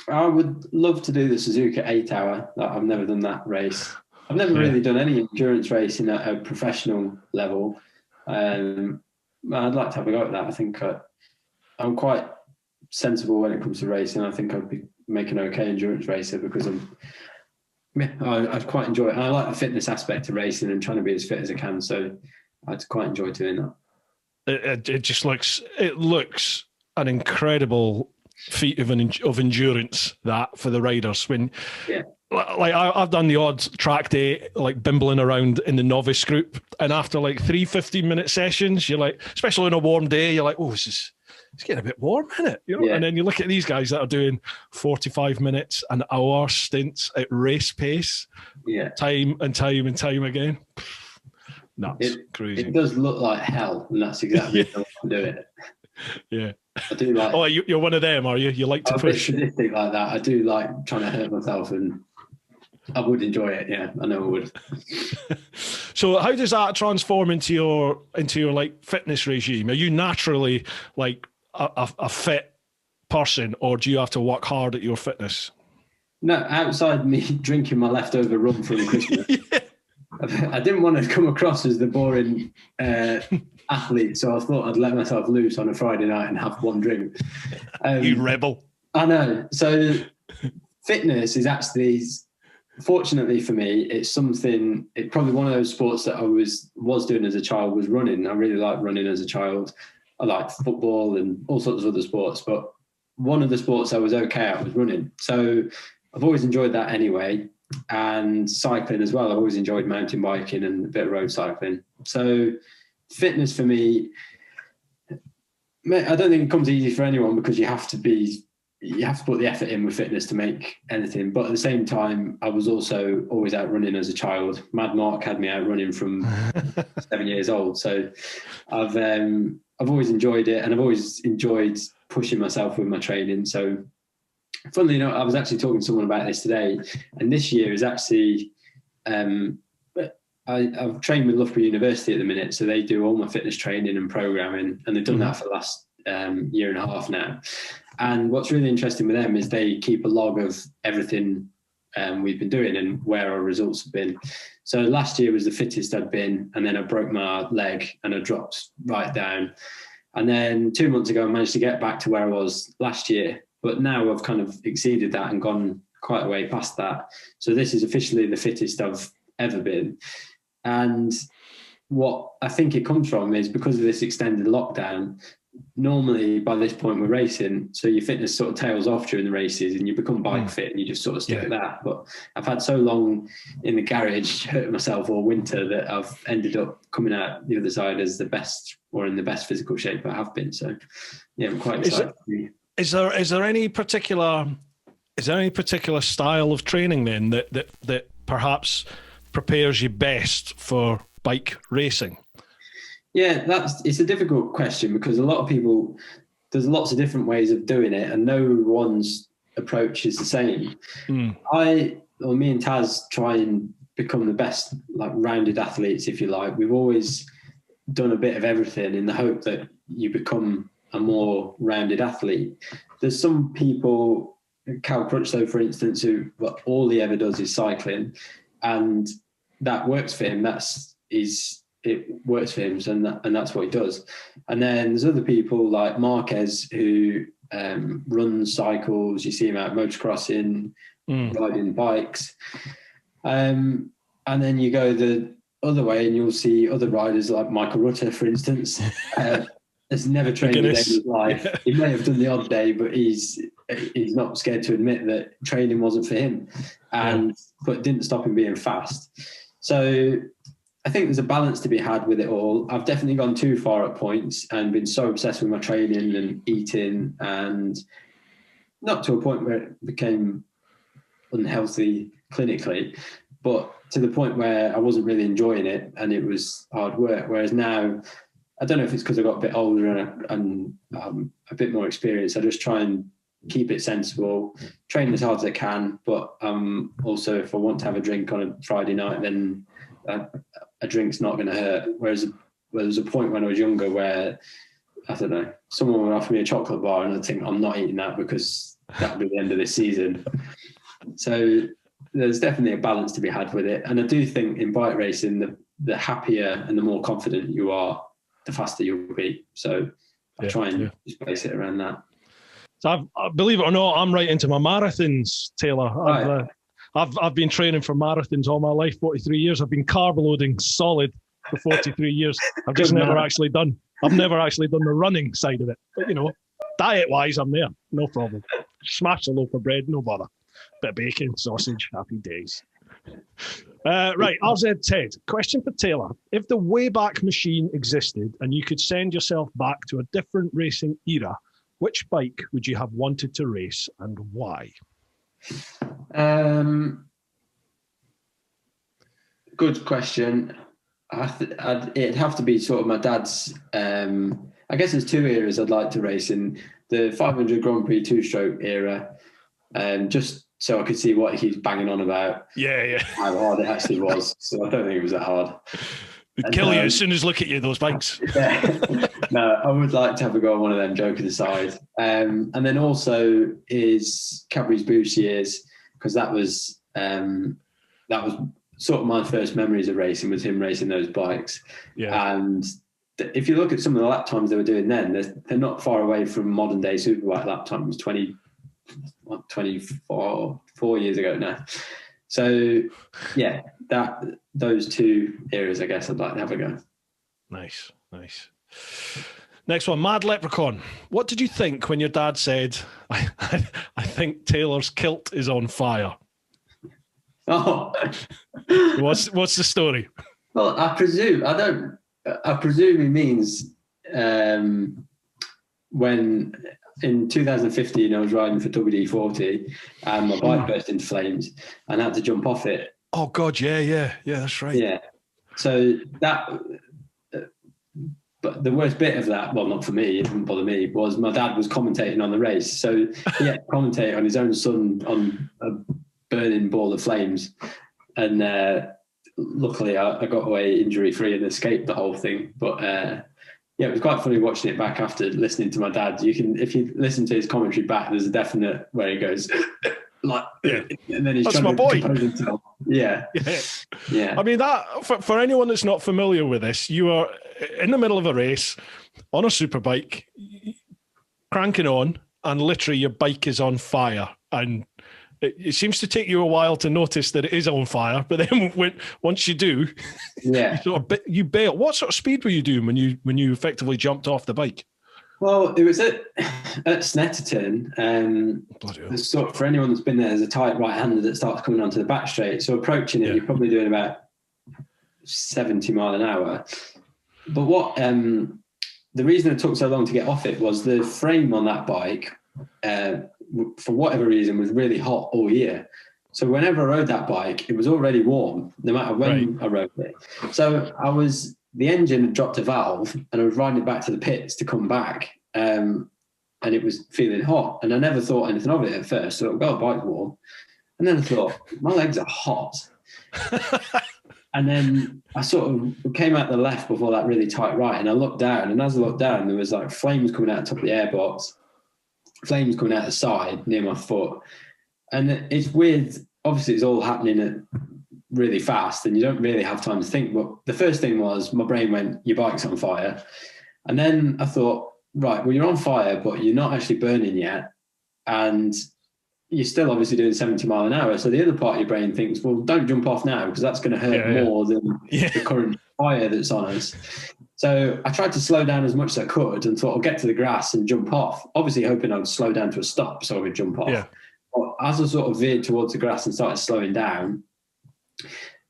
I would love to do the Suzuka 8-hour. I've never done that race. I've never really done any endurance racing at a professional level. I'd like to have a go at that. I think I'm quite sensible when it comes to racing. I think I'd be making an okay endurance racer, because I'd quite enjoy it. And I like the fitness aspect of racing and trying to be as fit as I can. So I'd quite enjoy doing that. It just looks an incredible feat of endurance, that for the riders. When like I've done the odd track day, like bimbling around in the novice group, and after like 3 15-minute sessions, you're like, especially on a warm day, you're like, oh, it's getting a bit warm, isn't it? You know? Yeah. And then you look at these guys that are doing 45 minutes, an hour stints at race pace, time and time and time again. Nuts, crazy. It does look like hell, and that's exactly how I do it. Yeah. I do like. Oh, you're one of them, are you? You like to push. I'm a bit sadistic like that. I do like trying to hurt myself, and I would enjoy it. Yeah, I know I would. So, how does that transform into your like fitness regime? Are you naturally like a fit person, or do you have to work hard at your fitness? No, outside me drinking my leftover rum from Christmas. I didn't want to come across as the boring athlete, so I thought I'd let myself loose on a Friday night and have one drink. You rebel. I know. So fitness is actually, fortunately for me, it's probably one of those sports that I was doing as a child was running. I really liked running as a child. I liked football and all sorts of other sports, but one of the sports I was okay at was running. So I've always enjoyed that anyway. And cycling as well. I've always enjoyed mountain biking and a bit of road cycling. So fitness for me, I don't think it comes easy for anyone, because you have to put the effort in with fitness to make anything. But at the same time, I was also always out running as a child. Mad Mark had me out running from 7 years old. So I've always enjoyed it, and I've always enjoyed pushing myself with my training. So funnily enough, I was actually talking to someone about this today, and this year is actually, I've trained with Loughborough University at the minute, so they do all my fitness training and programming, and they've done that for the last year and a half now. And what's really interesting with them is they keep a log of everything we've been doing and where our results have been. So last year was the fittest I'd been, and then I broke my leg and I dropped right down. And then 2 months ago, I managed to get back to where I was last year. But now I've kind of exceeded that and gone quite a way past that. So this is officially the fittest I've ever been. And what I think it comes from is because of this extended lockdown, normally by this point we're racing, so your fitness sort of tails off during the races and you become bike fit and you just sort of stick with that. But I've had so long in the garage hurting myself all winter that I've ended up coming out the other side as the best, or in the best physical shape I have been. So yeah, I'm quite excited. Is there any particular style of training then that perhaps prepares you best for bike racing? Yeah, it's a difficult question, because a lot of people, there's lots of different ways of doing it, and no one's approach is the same. Me and Taz try and become the best, like, rounded athletes, if you like. We've always done a bit of everything in the hope that you become a more rounded athlete. There's some people, Cal Crutchlow, for instance, who all he ever does is cycling, and that works for him. It works for him, and that's what he does. And then there's other people like Marquez who runs, cycles. You see him out motocrossing, riding bikes. And then you go the other way and you'll see other riders like Michael Rutter, for instance. Has never trained a day in his life. Yeah. He may have done the odd day, but he's not scared to admit that training wasn't for him, but it didn't stop him being fast. So I think there's a balance to be had with it all. I've definitely gone too far at points and been so obsessed with my training and eating, and not to a point where it became unhealthy clinically, but to the point where I wasn't really enjoying it and it was hard work. Whereas now, I don't know if it's because I got a bit older and a bit more experience, I just try and keep it sensible, train as hard as I can, but also if I want to have a drink on a Friday night, then a drink's not going to hurt. Whereas there was a point when I was younger where, I don't know, someone would offer me a chocolate bar and I'd think, I'm not eating that because that'll be the end of this season. So there's definitely a balance to be had with it. And I do think in bike racing, the happier and the more confident you are, the faster you'll be. So I try and just base it around that. So believe it or not, I'm right into my marathons, Taylor. Right. I've been training for marathons all my life, 43 years. I've been carb loading solid for 43 years. I've never actually done the running side of it. But, diet-wise, I'm there. No problem. Smash a loaf of bread, no bother. Bit of bacon, sausage, happy days. Right, RZ Ted. Question for Taylor. If the Wayback Machine existed and you could send yourself back to a different racing era, which bike would you have wanted to race and why? Good question. It'd have to be sort of my dad's. I guess there's two eras I'd like to race in: the 500 Grand Prix two-stroke era, just so I could see what he's banging on about. Yeah. How hard it actually was. So I don't think it was that hard. They'd kill you as soon as look at you, those bikes. Yeah. No, I would like to have a go on one of them, joking aside. And then also is Cadbury's Boost years, because that was sort of my first memories of racing, was him racing those bikes. Yeah. And if you look at some of the lap times they were doing then, they're not far away from modern day Superbike lap times, 24 years ago now. So yeah, those two eras, I guess I'd like to have a go. Nice. Next one, Mad Leprechaun. What did you think when your dad said, I think Taylor's kilt is on fire? Oh, What's the story? well, I presume he means when in 2015 I was riding for WD-40 and my bike burst into flames and I had to jump off it. Oh God, yeah, that's right. Yeah, so that. But the worst bit of that, well, not for me, it didn't bother me, was my dad was commentating on the race. So he had to commentate on his own son on a burning ball of flames. And luckily I got away injury-free and escaped the whole thing. But yeah, it was quite funny watching it back after listening to my dad. You can, if you listen to his commentary back, there's a definite where he goes like, yeah. And then he's That's trying my to boy. compose himself. Yeah. I mean, that for anyone that's not familiar with this, you are in the middle of a race on a superbike, cranking on, and literally your bike is on fire. And it seems to take you a while to notice that it is on fire, but then once you do, you bail. What sort of speed were you doing when you effectively jumped off the bike? Well, it was at Snetterton. For anyone that's been there, there's a tight right-hander that starts coming onto the back straight. So approaching it, you're probably doing about 70 mile an hour. But what the reason it took so long to get off it was the frame on that bike, for whatever reason, was really hot all year. So whenever I rode that bike, it was already warm, no matter when I rode it. So the engine had dropped a valve and I was riding it back to the pits to come back. And it was feeling hot. And I never thought anything of it at first. So I got a bike warm. And then I thought, my legs are hot. And then I sort of came out the left before that really tight right. And I looked down. And as I looked down, there was like flames coming out the top of the airbox, flames coming out the side near my foot. And it's weird. Obviously, it's all happening really fast and you don't really have time to think. But the first thing was my brain went, your bike's on fire. And then I thought, right, well, you're on fire, but you're not actually burning yet. And you're still obviously doing 70 mile an hour. So the other part of your brain thinks, well, don't jump off now because that's going to hurt more than the current fire that's on us. So I tried to slow down as much as I could and thought I'll get to the grass and jump off, obviously hoping I would slow down to a stop so I would jump off. Yeah. But as I sort of veered towards the grass and started slowing down,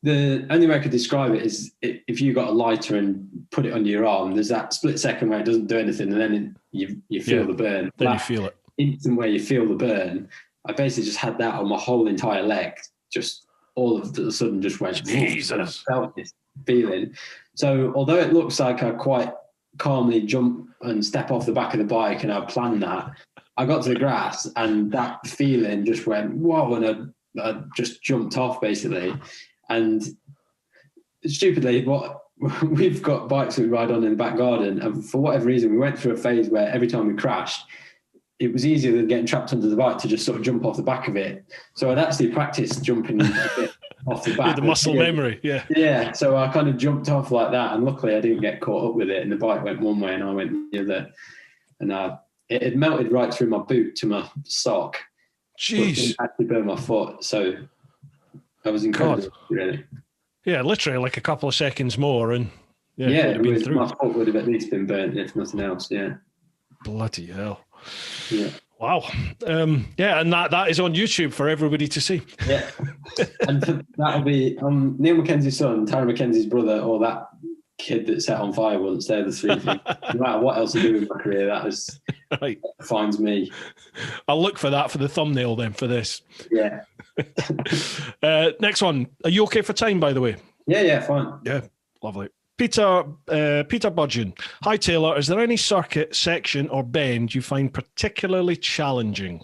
the only way I could describe it is if you got a lighter and put it under your arm, there's that split second where it doesn't do anything and then you feel the burn. Then you feel it. Instant where you feel the burn. I basically just had that on my whole entire leg. Just all of a sudden just went, Jesus. I felt this feeling. So although it looks like I quite calmly jump and step off the back of the bike and I planned that, I got to the grass and that feeling just went, whoa, and I just jumped off basically. And stupidly, we've got bikes that we ride on in the back garden. And for whatever reason, we went through a phase where every time we crashed, it was easier than getting trapped under the bike to just sort of jump off the back of it. So I'd actually practiced jumping a bit off the back. The muscle memory, yeah. Yeah, so I kind of jumped off like that. And luckily I didn't get caught up with it. And the bike went one way and I went the other. And it had melted right through my boot to my sock. Jeez. It actually burned my foot. So I was incredible, really. Yeah, literally like a couple of seconds more and my foot would have at least been burnt if nothing else, yeah. Bloody hell. Yeah. Wow. And that is on YouTube for everybody to see. Yeah. And that'll be Neil Mackenzie's son, Taylor Mackenzie's brother, or that kid that set on fire once. They're the three things. No matter what else I do in my career, that defines me. I'll look for that for the thumbnail then for this. Yeah. Next one. Are you okay for time, by the way? Yeah, fine. Yeah, lovely. Peter Budgeon. Hi, Taylor. Is there any circuit, section or bend you find particularly challenging?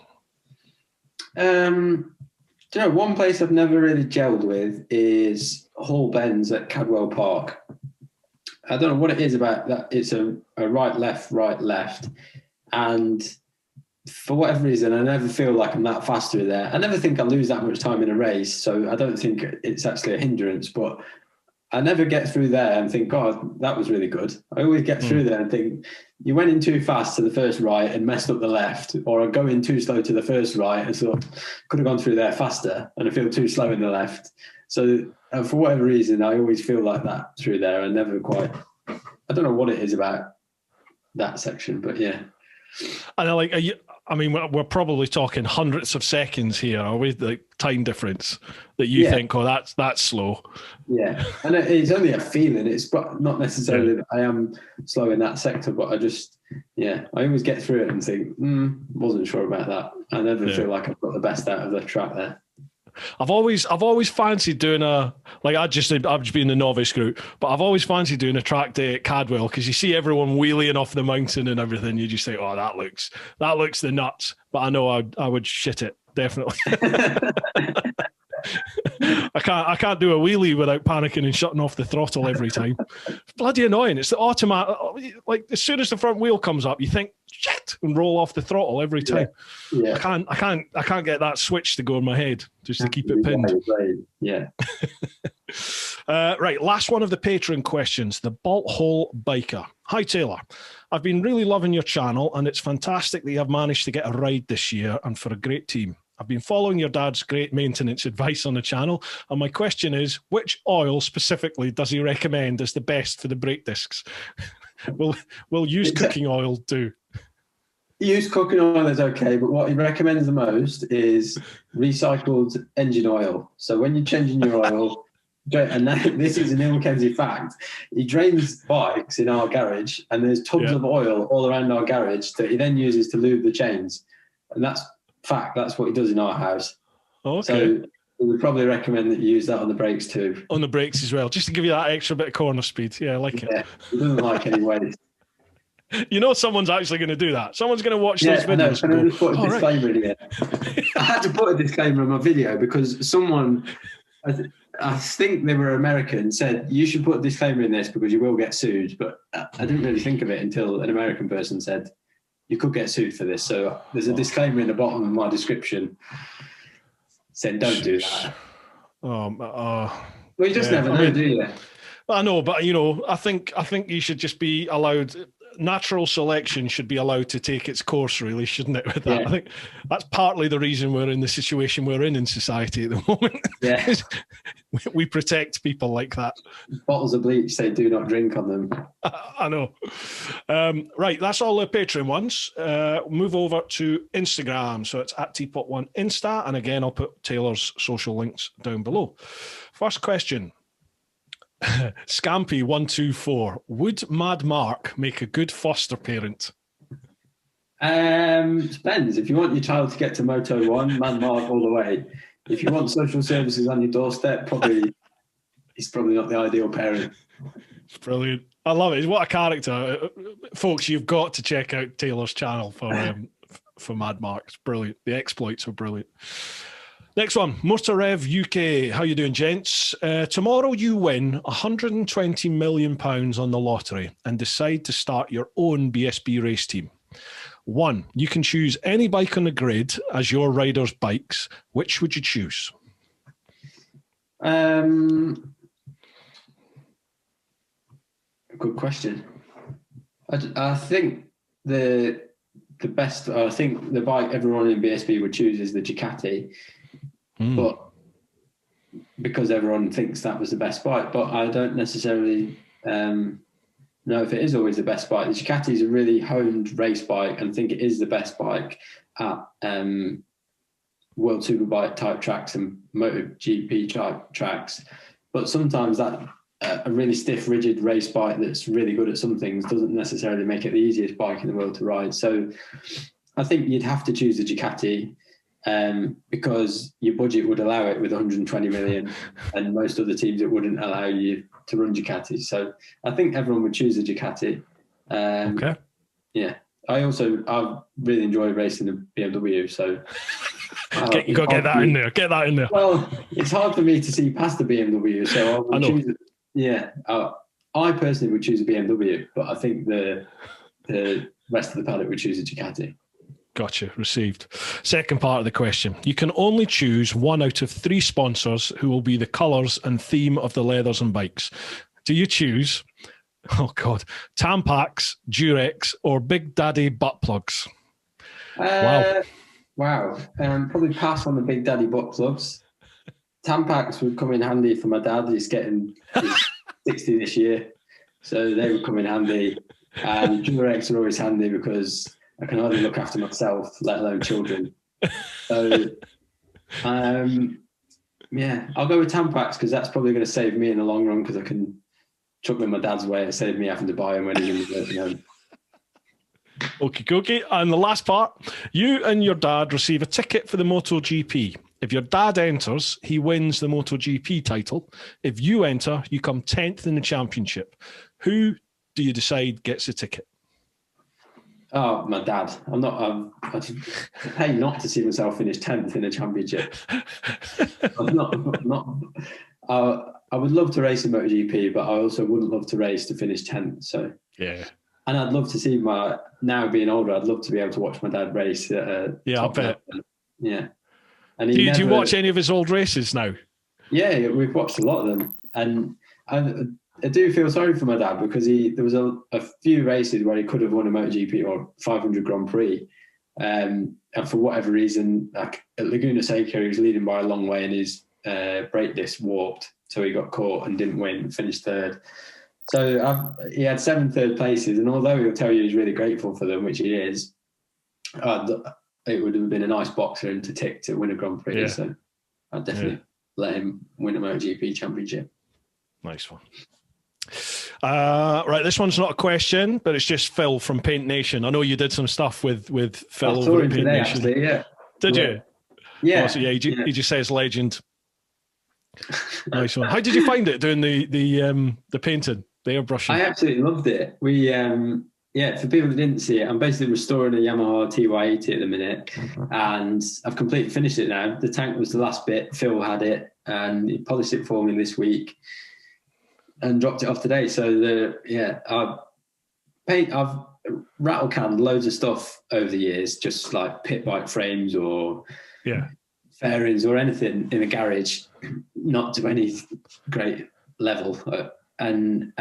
One place I've never really gelled with is Hall Bends at Cadwell Park. I don't know what it is about that. It's a right, left. And for whatever reason, I never feel like I'm that fast through there. I never think I lose that much time in a race. So I don't think it's actually a hindrance, but I never get through there and think, God, that was really good. I always get through there and think, you went in too fast to the first right and messed up the left, or I go in too slow to the first right and thought, could have gone through there faster, and I feel too slow in the left. So for whatever reason, I always feel like that through there. I never quite, I don't know what it is about that section. But yeah. And like, I mean, we're probably talking hundreds of seconds here, are we? Like time difference that you think, oh, that's slow. Yeah, and it's only a feeling. It's not necessarily that I am slow in that sector, but I always get through it and think, wasn't sure about that. I never feel like I've got the best out of the track there. I've always fancied doing I've just been in the novice group, but I've always fancied doing a track day at Cadwell, because you see everyone wheeling off the mountain and everything. You just think, oh, that looks the nuts. But I know I would shit it, definitely. I can't do a wheelie without panicking and shutting off the throttle every time. It's bloody annoying. It's the automatic. Like as soon as the front wheel comes up, you think shit and roll off the throttle every time. Yeah. I can't get that switch to go in my head just to keep it pinned. Yeah. Right, last one of the Patreon questions. The Bolt Hole Biker. Hi Taylor, I've been really loving your channel, and it's fantastic that you have managed to get a ride this year and for a great team. I've been following your dad's great maintenance advice on the channel, and my question is, which oil specifically does he recommend as the best for the brake discs? Will used cooking oil do? Used cooking oil is okay, but what he recommends the most is recycled engine oil. So when you're changing your oil, and this is an Taylor Mackenzie fact, he drains bikes in our garage, and there's tubs of oil all around our garage that he then uses to lube the chains. And that's what he does in our house. Okay. So we would probably recommend that you use that on the brakes too. On the brakes as well, just to give you that extra bit of corner speed. Yeah, I like it. He doesn't like any waste. You know someone's actually going to do that. Someone's going to watch those videos. I just put a disclaimer in here. I had to put a disclaimer in my video because someone, I think they were American, said you should put a disclaimer in this because you will get sued. But I didn't really think of it until an American person said you could get sued for this. So there's a disclaimer in the bottom of my description saying don't do that. Well, you just never know, do you? I know, but I think you should just be allowed. Natural selection should be allowed to take its course, really, shouldn't it? With that, I think that's partly the reason we're in the situation we're in society at the moment. Yeah, we protect people like that. Bottles of bleach say "do not drink" on them. I know. Right, that's all the Patreon ones. Move over to Instagram, so it's at TeapotOne Insta, and again, I'll put Taylor's social links down below. First question. Scampy124. Would Mad Mark make a good foster parent? Depends. If you want your child to get to Moto 1, Mad Mark all the way. If you want social services on your doorstep, he's probably not the ideal parent. It's brilliant. I love it. What a character. Folks, you've got to check out Taylor's channel for Mad Mark. It's brilliant. The exploits are brilliant. Next one, Motorev UK. How you doing, gents? Tomorrow you win £120 million on the lottery and decide to start your own BSB race team. 1, you can choose any bike on the grid as your riders' bikes. Which would you choose? Good question. I think the best. I think the bike everyone in BSB would choose is the Ducati. But because everyone thinks that was the best bike, but I don't necessarily know if it is always the best bike. The Ducati is a really honed race bike, and I think it is the best bike at World Superbike type tracks and MotoGP type tracks. But sometimes that a really stiff, rigid race bike that's really good at some things doesn't necessarily make it the easiest bike in the world to ride. So I think you'd have to choose the Ducati. Because your budget would allow it with 120 million, and most other teams it wouldn't allow you to run Ducatis. So I think everyone would choose a Ducati. Okay. Yeah. I really enjoy racing the BMW. So you got to get that in there. Get that in there. Well, it's hard for me to see past the BMW. So I know. I personally would choose a BMW, but I think the rest of the paddock would choose a Ducati. Gotcha. Received. Second part of the question. You can only choose 1 out of 3 sponsors who will be the colours and theme of the leathers and bikes. Do you choose, Tampax, Durex, or Big Daddy butt plugs? Wow. Probably pass on the Big Daddy butt plugs. Tampax would come in handy for my dad. He's getting 60 this year. So they would come in handy. And Durex are always handy because I can hardly look after myself, let alone children. So, yeah, I'll go with Tampax because that's probably going to save me in the long run because I can chuck them my dad's way and save me having to buy them when he's in the nursing home. Okie dokie. And the last part, you and your dad receive a ticket for the MotoGP. If your dad enters, he wins the MotoGP title. If you enter, you come 10th in the championship. Who do you decide gets the ticket? Oh, my dad. I pay not to see myself finish 10th in a championship. I would love to race in MotoGP, but I also wouldn't love to race to finish 10th. So yeah. And I'd love to see now being older, I'd love to be able to watch my dad race. Yeah, I bet. Yeah. And do you watch any of his old races now? Yeah, we've watched a lot of them. And I do feel sorry for my dad because there was a few races where he could have won a MotoGP or 500 Grand Prix. And for whatever reason, like at Laguna Seca, he was leading by a long way and his brake disc warped. So he got caught and didn't win, finished third. So he had 7 third places. And although he'll tell you he's really grateful for them, which he is, it would have been a nice box for him to tick to win a Grand Prix. Yeah. So I'd definitely let him win a MotoGP championship. Nice one. Right, this one's not a question, but it's just Phil from Paint Nation. I know you did some stuff with Phil over at Paint today, Nation. Actually, yeah. Did you? Yeah. Oh, so he just says legend. Nice one. How did you find it doing the painting, the airbrushing? I absolutely loved it. We for people that didn't see it, I'm basically restoring a Yamaha TY80 at the minute, and I've completely finished it now. The tank was the last bit. Phil had it, and he polished it for me this week, and dropped it off today. So I've rattle canned loads of stuff over the years, just like pit bike frames or fairings or anything in the garage, not to any great level. And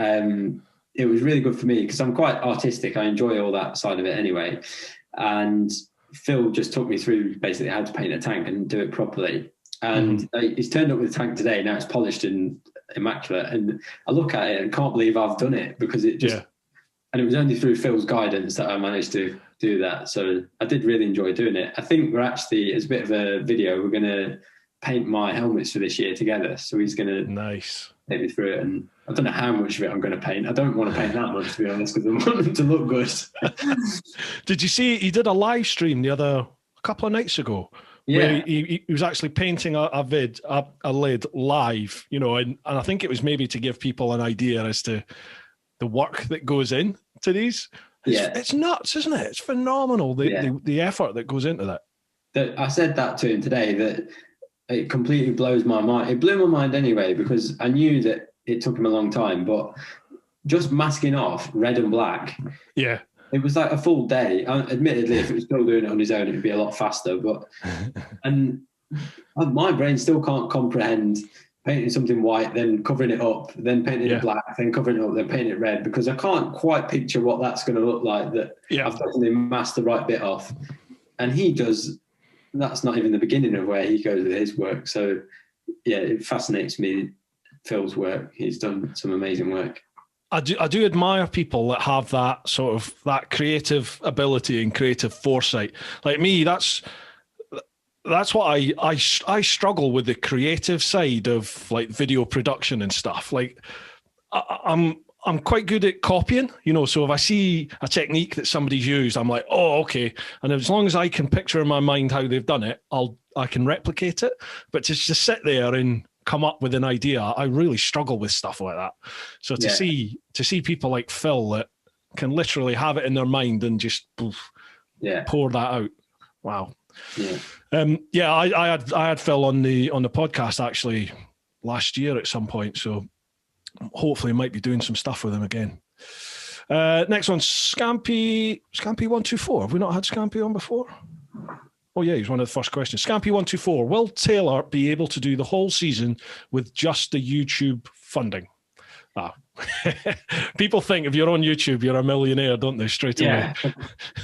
it was really good for me because I'm quite artistic. I enjoy all that side of it anyway. And Phil just took me through basically how to paint a tank and do it properly. And he's turned up with a tank today. Now it's polished and immaculate. And I look at it and can't believe I've done it because it just, and it was only through Phil's guidance that I managed to do that. So I did really enjoy doing it. I think we're actually, as a bit of a video, we're going to paint my helmets for this year together. So he's going to take me through it. And I don't know how much of it I'm going to paint. I don't want to paint that much, to be honest, because I want them to look good. Did you see he did a live stream a couple of nights ago? Yeah. Where he was actually painting a lid live, and I think it was maybe to give people an idea as to the work that goes in to these. It's nuts, isn't it? It's phenomenal, the effort that goes into that. I said that to him today, that it completely blows my mind. It blew my mind anyway, because I knew that it took him a long time, but just masking off red and black. Yeah. It was like a full day. Admittedly, if it was still doing it on his own, it would be a lot faster. And my brain still can't comprehend painting something white, then covering it up, then painting it black, then covering it up, then painting it red, because I can't quite picture what that's going to look like. That I've definitely masked the right bit off. And he does. That's not even the beginning of where he goes with his work. So, yeah, it fascinates me, Phil's work. He's done some amazing work. I do admire people that have that sort of that creative ability and creative foresight. Like me, that's what I struggle with, the creative side of like video production and stuff. Like I'm quite good at copying, so if I see a technique that somebody's used, I'm like, oh, okay. And as long as I can picture in my mind how they've done it, I can replicate it. But to just sit there and come up with an idea, I really struggle with stuff like that. So to see people like Phil that can literally have it in their mind and just pour that out. Wow. Yeah. I had Phil on the podcast actually last year at some point. So hopefully might be doing some stuff with him again. Next one, Scampy124. Have we not had Scampy on before? Oh, yeah, he's one of the first questions. Scampy124, will Taylor be able to do the whole season with just the YouTube funding? People think if you're on YouTube, you're a millionaire, don't they, straight away?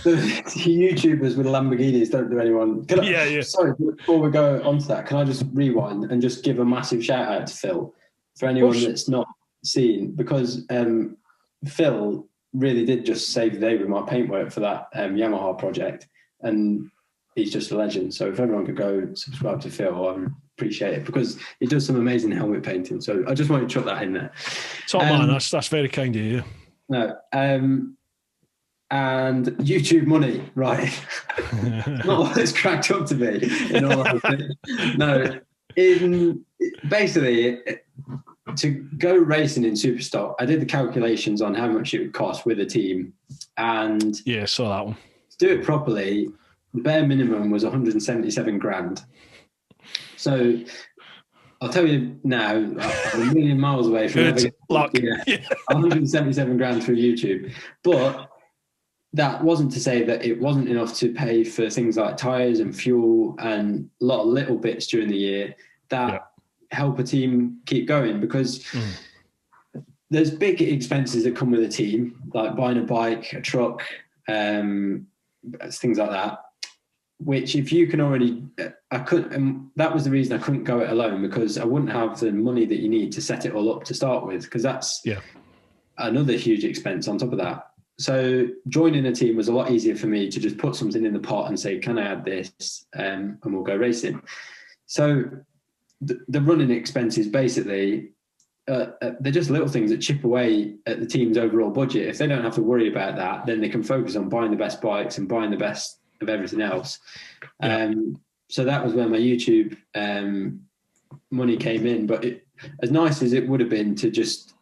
The YouTubers with Lamborghinis don't do anyone. Sorry, before we go on to that, can I just rewind and just give a massive shout out to Phil for anyone that's not seen? Because Phil really did just save the day with my paintwork for that Yamaha project, and he's just a legend. So if everyone could go subscribe to Phil, I appreciate it, because he does some amazing helmet painting. So I just wanted to chuck that in there. Top man, that's very kind of you. No, and YouTube money, right? Not what it's cracked up to be. In all honesty. No, basically, to go racing in Superstock, I did the calculations on how much it would cost with a team, and yeah, saw that one. To do it properly, the bare minimum was 177 grand. So I'll tell you now, I'm a million miles away from good luck. Yeah, 177 grand through YouTube, but that wasn't to say that it wasn't enough to pay for things like tyres and fuel and a lot of little bits during the year that help a team keep going, because there's big expenses that come with a team, like buying a bike, a truck, things like that, which if you can already, I couldn't, and that was the reason I couldn't go it alone, because I wouldn't have the money that you need to set it all up to start with, because that's another huge expense on top of that. So joining a team was a lot easier for me to just put something in the pot and say, can I add this? And we'll go racing. So the running expenses, basically, they're just little things that chip away at the team's overall budget. If they don't have to worry about that, then they can focus on buying the best bikes and buying the best of everything else. So that was where my YouTube money came in. But as nice as it would have been to just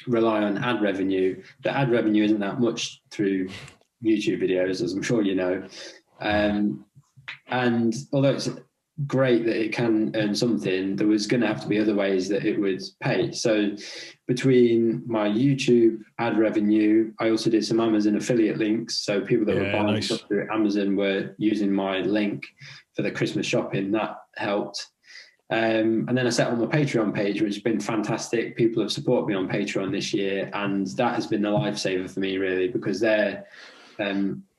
rely on ad revenue, the ad revenue isn't that much through YouTube videos, as I'm sure you know. And although it's great that it can earn something, there was going to have to be other ways that it would pay. So between my YouTube ad revenue, I also did some Amazon affiliate links. So people that were buying stuff through Amazon were using my link for the Christmas shopping. That helped. And then I set up my Patreon page, which has been fantastic. People have supported me on Patreon this year, and that has been a lifesaver for me, really, because their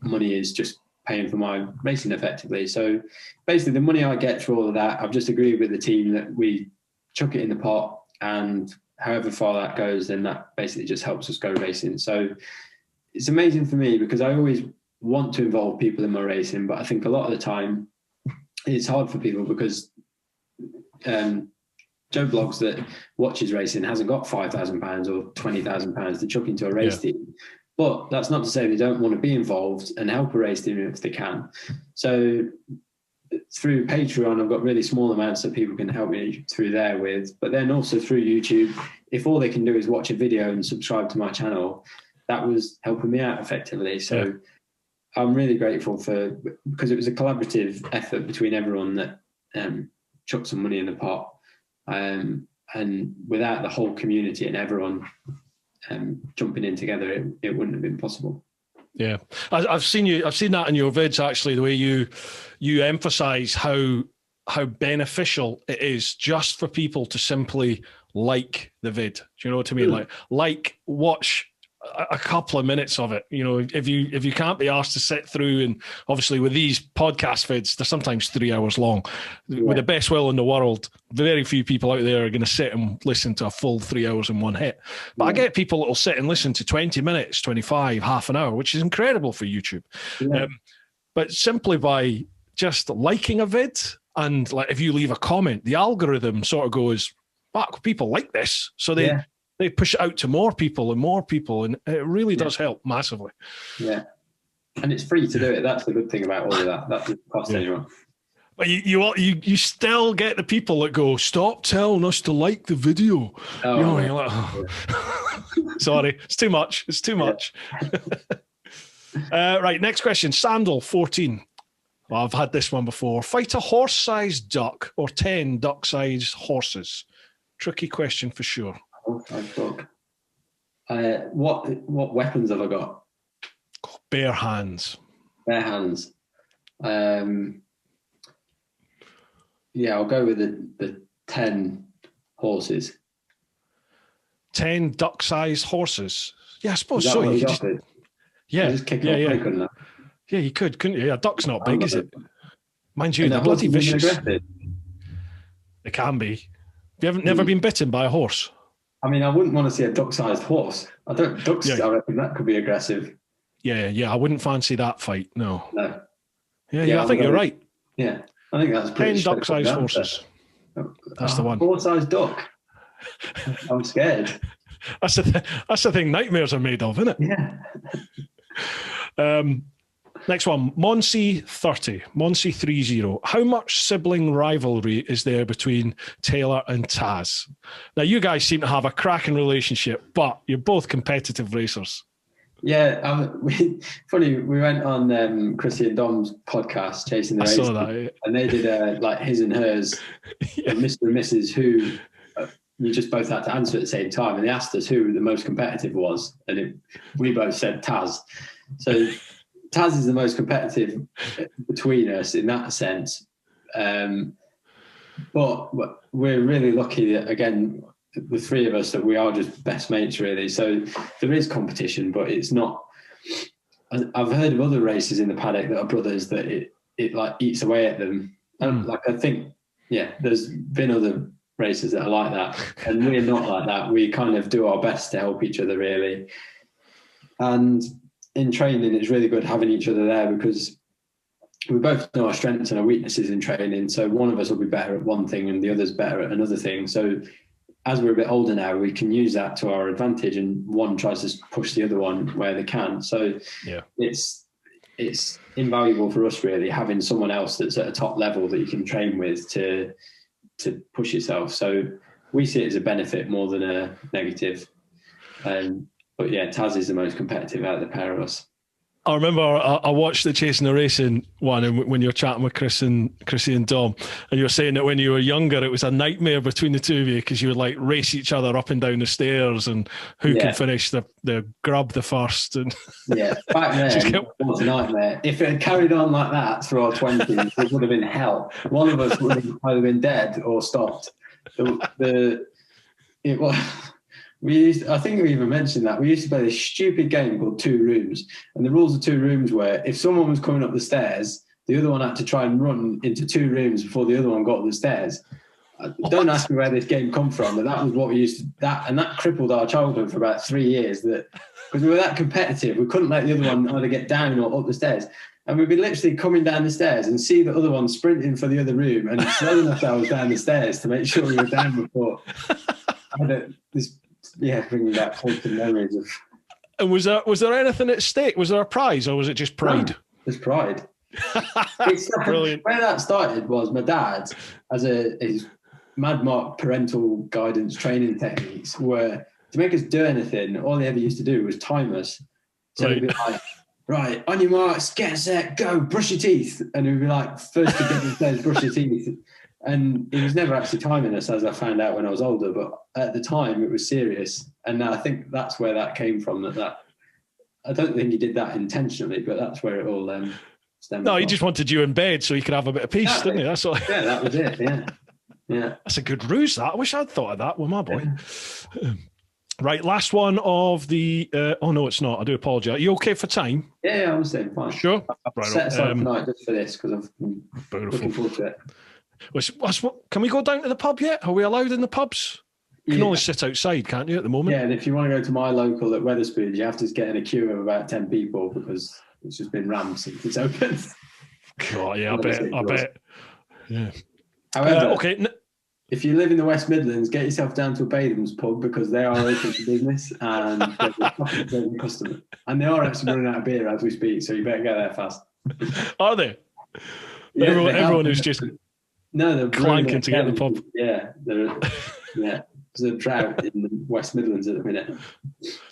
money is just paying for my racing effectively. So basically the money I get through all of that, I've just agreed with the team that we chuck it in the pot, and however far that goes, then that basically just helps us go racing. So it's amazing for me, because I always want to involve people in my racing, but I think a lot of the time it's hard for people, because Joe Blogs that watches racing hasn't got £5,000 or £20,000 to chuck into a race team. But that's not to say they don't want to be involved and help a race team if they can. So through Patreon, I've got really small amounts that people can help me through there with. But then also through YouTube, if all they can do is watch a video and subscribe to my channel, that was helping me out effectively. So I'm really grateful because it was a collaborative effort between everyone that chucked some money in the pot. And without the whole community and everyone jumping in together, it wouldn't have been possible. Yeah, I've seen that in your vids, actually, the way you emphasize how beneficial it is just for people to simply like the vid. Do you know what I mean? Like watch a couple of minutes of it. You know, if you can't be asked to sit through, and obviously with these podcast vids, they're sometimes 3 hours long. With the best will in the world, very few people out there are going to sit and listen to a full 3 hours in one hit. But I get people that will sit and listen to 20 minutes, 25, half an hour, which is incredible for YouTube. But simply by just liking a vid, and like if you leave a comment, the algorithm sort of goes, fuck, people like this. So they push it out to more people, and it really does help massively. Yeah, and it's free to do it. That's the good thing about all of that. That doesn't cost anyone. But you still get the people that go, stop telling us to like the video. Oh, you know, you're like, oh. Sorry, it's too much. It's too much. Right, next question. Sandal 14. Well, I've had this one before. Fight a horse-sized duck or 10 duck-sized horses? Tricky question for sure. What weapons have I got? Bare hands. Bare hands. I'll go with the 10 horses. 10 duck-sized horses. Yeah, I suppose so. You just kick couldn't I? Yeah, you could, couldn't you? A duck's not big, is it? Mind you, they're bloody vicious. They can be. You haven't never been bitten by a horse? I mean, I wouldn't want to see a duck-sized horse. I reckon that could be aggressive. Yeah. I wouldn't fancy that fight. No. Yeah. I think you're right. Yeah, I think that's pretty. 10 duck-sized horses. That's the one. Horse-sized duck. I'm scared. That's the thing nightmares are made of, isn't it? Yeah. Next one, Monsi30. How much sibling rivalry is there between Taylor and Taz? Now, you guys seem to have a cracking relationship, but you're both competitive racers. Yeah, funny. We went on Chrissy and Dom's podcast, Chasing the Race, I saw that, and they did like his and hers, Mr. and Mrs. Who you just both had to answer at the same time, and they asked us who the most competitive was, and we both said Taz. So Taz is the most competitive between us in that sense, but we're really lucky that, again, the three of us, that we are just best mates, really. So there is competition, but it's not. I've heard of other races in the paddock that are brothers that it like eats away at them. And like, I think, there's been other races that are like that, and we're not like that. We kind of do our best to help each other, really. And in training, it's really good having each other there, because we both know our strengths and our weaknesses in training. So one of us will be better at one thing and the other's better at another thing. So as we're a bit older now, we can use that to our advantage, and one tries to push the other one where they can. So it's invaluable for us, really, having someone else that's at a top level that you can train with to push yourself. So we see it as a benefit more than a negative. But yeah, Taz is the most competitive out of the pair of us. I remember I watched the Chasing the Racing one, and when you were chatting with Chrissy and Dom, and you were saying that when you were younger, it was a nightmare between the two of you, because you would like race each other up and down the stairs, and who could finish the grub the first. And back then it was a nightmare. If it had carried on like that through our 20s, it would have been hell. One of us would have either been dead or stopped. It was. I think we even mentioned that we used to play this stupid game called Two Rooms, and the rules of Two Rooms were, if someone was coming up the stairs, the other one had to try and run into two rooms before the other one got up the stairs. Don't ask me where this game come from, but that was what we used to, and that crippled our childhood for about 3 years, that because we were that competitive, we couldn't let the other one either get down or up the stairs. And we'd be literally coming down the stairs and see the other one sprinting for the other room and throwing ourselves down the stairs to make sure we were down before. Bringing back constant memories of. And was there anything at stake? Was there a prize, or was it just pride? No, there's pride. Brilliant. Where that started was my dad, as his mad mark parental guidance training techniques were to make us do anything. All he ever used to do was time us. So he'd be like, right, on your marks, get set, go, brush your teeth. And he'd be like, first to get the stairs, brush your teeth. And he was never actually timing us, as I found out when I was older, but at the time it was serious. And I think that's where that came from. That I don't think he did that intentionally, but that's where it all stemmed from. He just wanted you in bed so he could have a bit of peace, didn't he? That's all. Yeah, that was it. Yeah. That's a good ruse, that. I wish I'd thought of that with my boy. Yeah. Right, last one of the... oh, no, it's not. I do apologise. Are you okay for time? Yeah, I'm saying fine. Sure? I've set aside tonight just for this, because I'm looking forward to it. Can we go down to the pub yet? Are we allowed in the pubs? You can only sit outside, can't you, at the moment? Yeah, and if you want to go to my local at Wetherspoons, you have to get in a queue of about 10 people, because it's just been rammed since it's open. God, yeah, I bet. Yeah. However, if you live in the West Midlands, get yourself down to a Batham's pub, because they are open for business and they're a customer. And they are actually running out of beer as we speak, so you better get there fast. Are they? Yeah, everyone who's just... No, they're clanking to get the pub. Yeah, there's a drought in the West Midlands at the minute.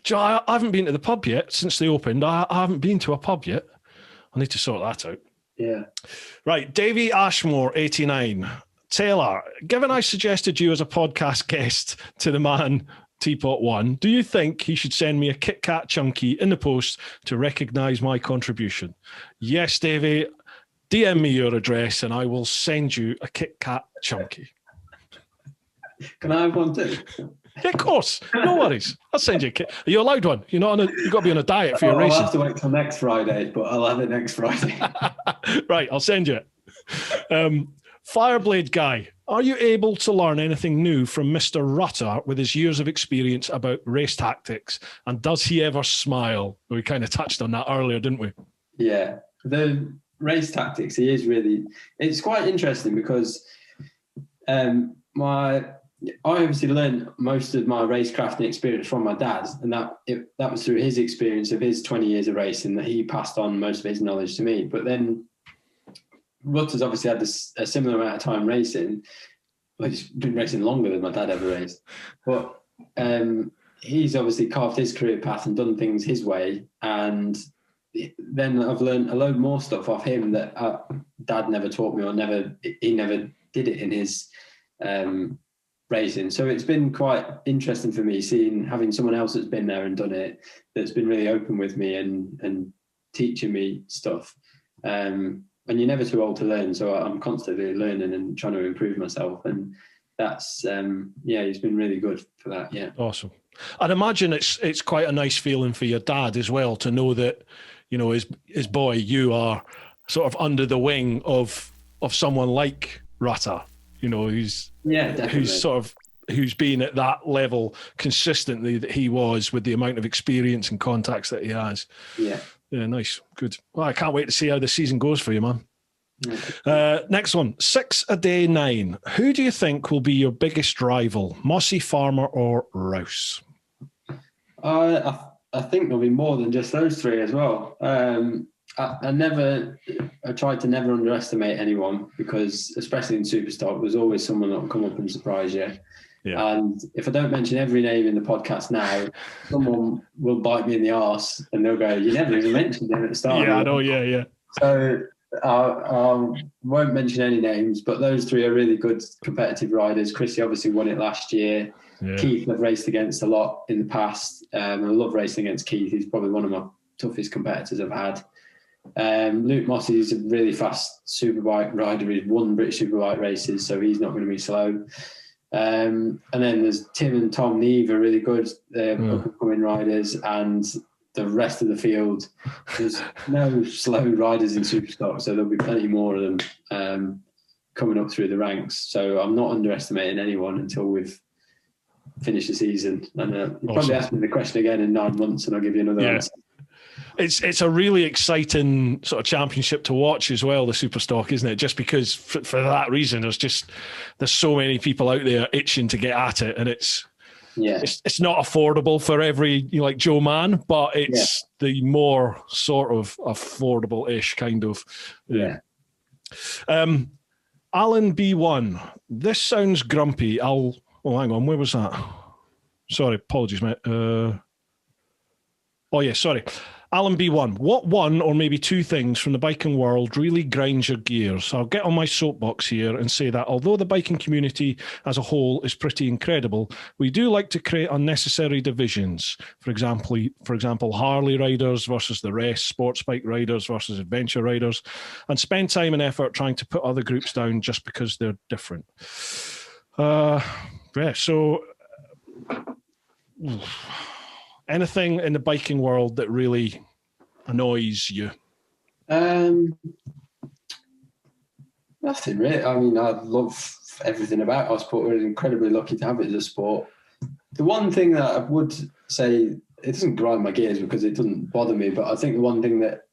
Joe, I haven't been to the pub yet since they opened. I haven't been to a pub yet. I need to sort that out. Yeah. Right, Davey Ashmore, 89. Taylor, given I suggested you as a podcast guest to the man TeapotOne, do you think he should send me a Kit Kat chunky in the post to recognise my contribution? Yes, Davey. DM me your address and I will send you a Kit Kat chunky. Can I have one too? Yeah, of course. No worries. I'll send you a kit. Are you allowed one? You've got to be on a diet for your racing. I'll have to wait till next Friday, but I'll have it next Friday. Right, I'll send you it. Fireblade guy. Are you able to learn anything new from Mr. Rutter with his years of experience about race tactics? And does he ever smile? We kind of touched on that earlier, didn't we? Yeah, the race tactics, he is really, it's quite interesting because I obviously learned most of my racecrafting experience from my dad, and that was through his experience of his 20 years of racing, that he passed on most of his knowledge to me. But then Rutter's obviously had a similar amount of time racing. Well, he's been racing longer than my dad ever raced. But he's obviously carved his career path and done things his way. And then I've learned a load more stuff off him that Dad never taught me, or he never did it in his racing. So it's been quite interesting for me having someone else that's been there and done it, that's been really open with me and teaching me stuff. And you're never too old to learn, so I'm constantly learning and trying to improve myself, and that's it's been really good for that. Yeah, awesome. I'd imagine it's quite a nice feeling for your dad as well to know that, you know, his boy, you are sort of under the wing of someone like Rutter, you know, who's been at that level consistently that he was, with the amount of experience and contacts that he has. Yeah, nice. Good. Well, I can't wait to see how the season goes for you, man. Next one, 6 a day 9. Who do you think will be your biggest rival, Mossy, Farmer or Rouse? I think there'll be more than just those three as well. I tried to never underestimate anyone, because especially in Superstock, there's always someone that will come up and surprise you. Yeah. And if I don't mention every name in the podcast now, someone will bite me in the arse and they'll go, "You never even mentioned them at the start." Yeah, I know. Yeah. So I won't mention any names, but those three are really good competitive riders. Chrissy obviously won it last year. Yeah. Keith I've raced against a lot in the past. I love racing against Keith. He's probably one of my toughest competitors I've had. Luke Mossy is a really fast Superbike rider. He's won British Superbike races, so he's not going to be slow. And then there's Tim and Tom Neve are really good. They're up-and-coming riders, and the rest of the field, there's no slow riders in Superstock, so there'll be plenty more of them coming up through the ranks. So I'm not underestimating anyone until we've finished the season. And you probably ask me the question again in 9 months and I'll give you another answer. It's a really exciting sort of championship to watch as well, the Superstock, isn't it? Just because for that reason, there's so many people out there itching to get at it, and it's not affordable for every, you know, like Joe Man, but it's the more sort of affordable-ish kind of. Yeah. Alan B1, this sounds grumpy. Hang on, where was that? Sorry, apologies, mate. Sorry. Alan B1, what one or maybe two things from the biking world really grinds your gears? I'll get on my soapbox here and say that although the biking community as a whole is pretty incredible, we do like to create unnecessary divisions. For example, Harley riders versus the rest, sports bike riders versus adventure riders, and spend time and effort trying to put other groups down just because they're different. Anything in the biking world that really annoys you? Nothing really. I mean, I love everything about our sport. We're incredibly lucky to have it as a sport. The one thing that I would say, it doesn't grind my gears because it doesn't bother me, but I think the one thing that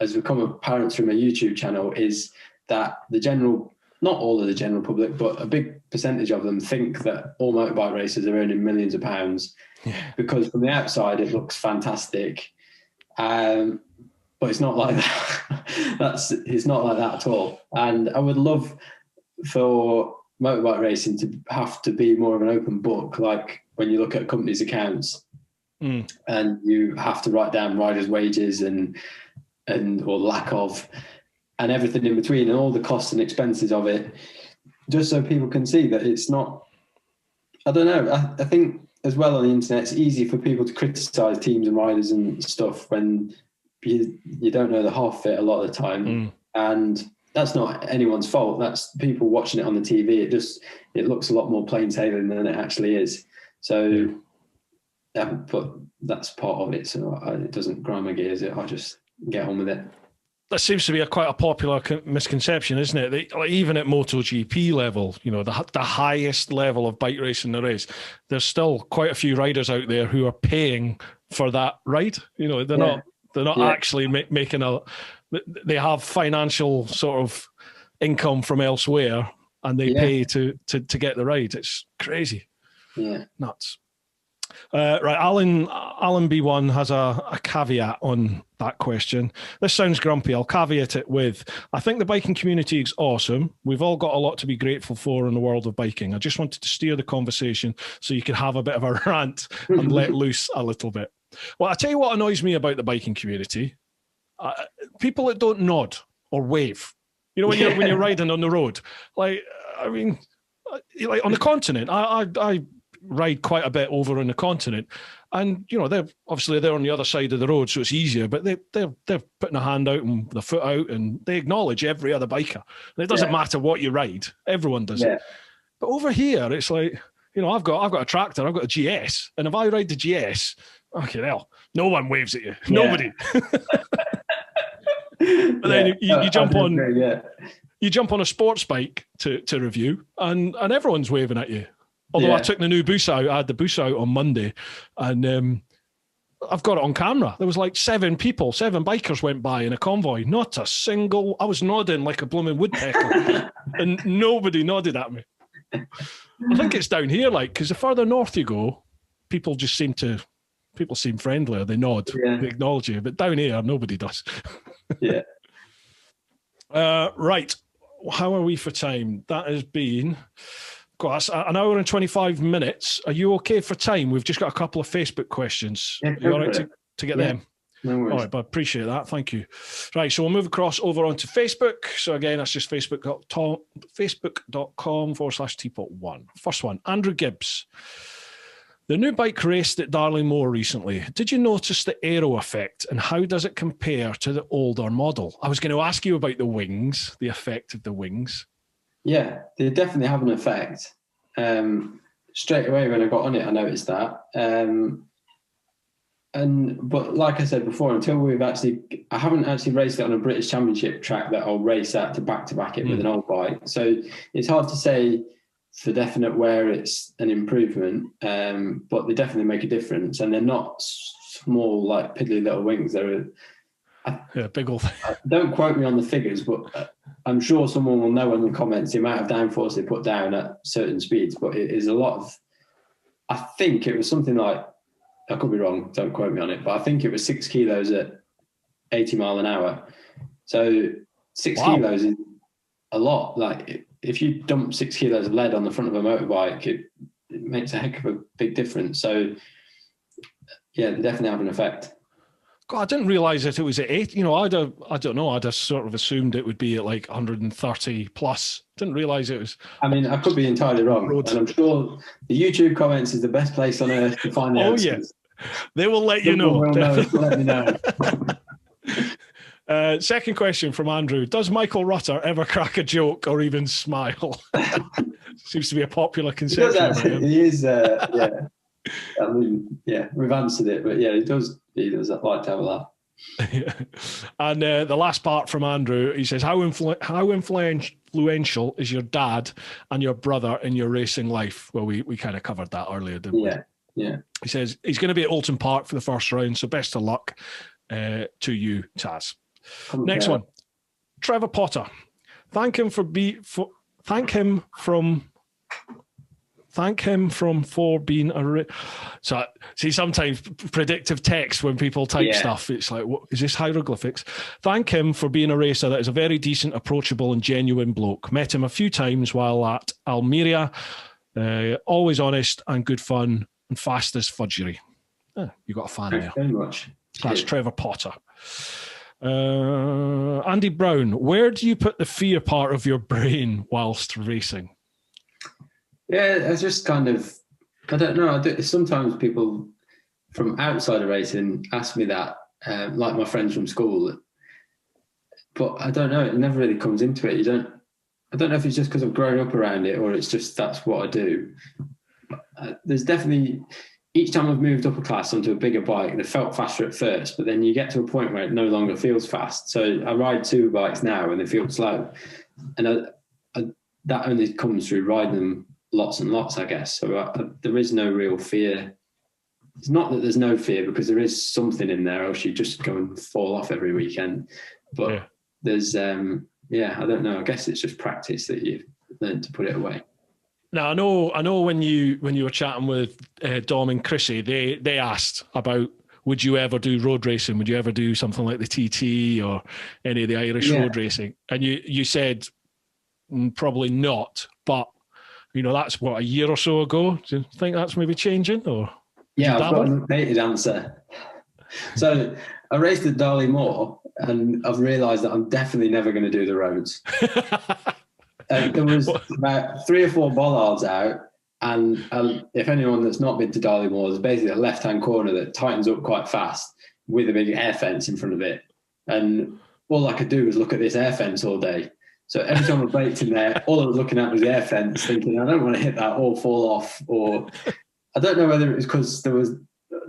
has become apparent through my YouTube channel is that not all of the general public, but a big percentage of them think that all motorbike racers are earning millions of pounds. Yeah. Because from the outside it looks fantastic, but it's not like that. It's not like that at all. And I would love for motorbike racing to have to be more of an open book, like when you look at companies' accounts and you have to write down riders' wages and or lack of, and everything in between, and all the costs and expenses of it, just so people can see that it's not. I don't know. I think as well on the internet, it's easy for people to criticise teams and riders and stuff when you don't know the half of it a lot of the time, and that's not anyone's fault. That's people watching it on the TV. It looks a lot more plain sailing than it actually is. So, but that's part of it. So it doesn't grind my gears. I just get on with it. that seems to be quite a popular misconception, isn't it? Like even at MotoGP level, you know, the highest level of bike racing there is, there's still quite a few riders out there who are paying for that ride. You know, they're not actually making they have financial sort of income from elsewhere, and they pay to get the ride. It's crazy. Yeah. Nuts. Right, Alan B1 has a caveat on that question. This sounds grumpy. I'll caveat it with, I think the biking community is awesome. We've all got a lot to be grateful for in the world of biking. I just wanted to steer the conversation so you could have a bit of a rant and let loose a little bit. Well, I tell you what annoys me about the biking community. People that don't nod or wave. You know, when you're riding on the road. Like, I mean, like on the continent, I ride quite a bit over on the continent, and you know they're on the other side of the road, so it's easier. But they're putting a hand out and the foot out, and they acknowledge every other biker. And it doesn't matter what you ride; everyone does it. But over here, it's like, you know, I've got a tractor, I've got a GS, and if I ride the GS, okay, hell, no one waves at you, nobody. But then you jump on, you jump on a sports bike to review, and everyone's waving at you. Although I took the new boost out, I had the boost out on Monday, and I've got it on camera. There was like 7 bikers went by in a convoy. Not a single. I was nodding like a blooming woodpecker, and nobody nodded at me. I think it's down here, like, because the further north you go, people seem friendlier. They nod, they acknowledge you. But down here, nobody does. Yeah. Right. How are we for time? That has been... That's an hour and 25 minutes. Are you okay for time? We've just got a couple of Facebook questions. Are you all right to get them? No worries. All right, but I appreciate that. Thank you. Right, so we'll move across over onto Facebook. So again, that's just facebook.com/TeapotOne. First one, Andrew Gibbs. The new bike raced at Dangling more recently. Did you notice the aero effect, and how does it compare to the older model? I was going to ask you about the wings, the effect of the wings. Yeah, they definitely have an effect. Straight away when I got on it, I noticed that. But like I said before, I haven't actually raced it on a British Championship track that I'll race at to back it with an old bike. So it's hard to say for definite where it's an improvement, but they definitely make a difference. And they're not small, like piddly little wings. They're big old. Don't quote me on the figures, but I'm sure someone will know in the comments the amount of downforce they put down at certain speeds. But it is a lot of. I think it was something like, I could be wrong, don't quote me on it, but I think it was 6 kilos at 80 mile an hour. So 6 kilos is a lot. Like if you dump 6 kilos of lead on the front of a motorbike, it makes a heck of a big difference. So yeah, they definitely have an effect. God, I didn't realise that it was at 8. You know, I don't know. I just sort of assumed it would be at like 130 plus. Didn't realise it was. I mean, I could be entirely wrong, and I'm sure the YouTube comments is the best place on earth to find the answers. Yeah, they will let you know. Let me know. Second question from Andrew: does Michael Rutter ever crack a joke or even smile? Seems to be a popular conception. He is. Yeah. I mean, yeah, we've answered it, but yeah, he does like to have a laugh. And the last part from Andrew, he says, how influential is your dad and your brother in your racing life? Well, we kind of covered that earlier, didn't we? Yeah. He says he's going to be at Oulton Park for the first round, so best of luck to you, Taz. Next one, Trevor Potter. Thank him for being a... So, see, sometimes predictive text when people type stuff, it's like, what, is this hieroglyphics? Thank him for being a racer that is a very decent, approachable and genuine bloke. Met him a few times while at Almeria. Always honest and good fun and fast as fudgery. You got a fan there. Thanks very much. That's Trevor Potter. Andy Brown, where do you put the fear part of your brain whilst racing? Yeah, I just kind of, I don't know. Sometimes people from outside of racing ask me that, like my friends from school. But I don't know. It never really comes into it. I don't know if it's just because I've grown up around it or it's just that's what I do. There's definitely, each time I've moved up a class onto a bigger bike, they felt faster at first, but then you get to a point where it no longer feels fast. So I ride Superbikes now and they feel slow. And that only comes through riding them lots and lots, I guess. So there is no real fear. It's not that there's no fear, because there is something in there, else you just go and fall off every weekend. But there's, I don't know. I guess it's just practice that you've learned to put it away. Now, I know when you were chatting with Dom and Chrissy, they asked about, would you ever do road racing? Would you ever do something like the TT or any of the Irish road racing? And you said probably not, but that's what, a year or so ago. Do you think that's maybe changing, or? Yeah, I've got an updated answer. So I raced at Darley Moor, and I've realised that I'm definitely never going to do the roads. There was about 3 or 4 bollards out, and if anyone that's not been to Darley Moor, there's basically a left-hand corner that tightens up quite fast with a big air fence in front of it. And all I could do was look at this air fence all day. So every time I braked in there, all I was looking at was the air fence, thinking, I don't want to hit that or fall off. Or I don't know whether it was because there was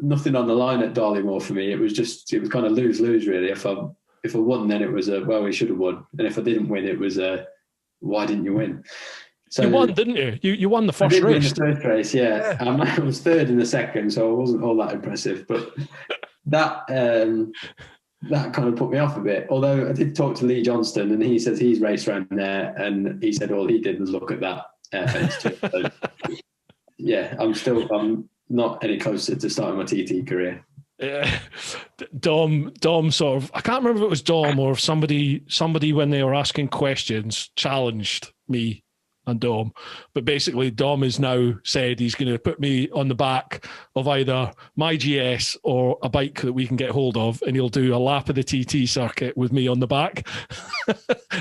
nothing on the line at Darley Moor for me. It was kind of lose-lose, really. If I won, then it was we should have won. And if I didn't win, it was why didn't you win? So you won, didn't you? You won the first race. Win the first race, yeah. I was third in the second, so I wasn't all that impressive. But that kind of put me off a bit. Although I did talk to Lee Johnston, and he says he's raced around there, and he said all he did was look at that air fence too. So, yeah, I'm not any closer to starting my TT career. Dom sort of, I can't remember if it was Dom or if somebody when they were asking questions challenged me and Dom, but basically Dom has now said he's going to put me on the back of either my GS or a bike that we can get hold of, and he'll do a lap of the TT circuit with me on the back.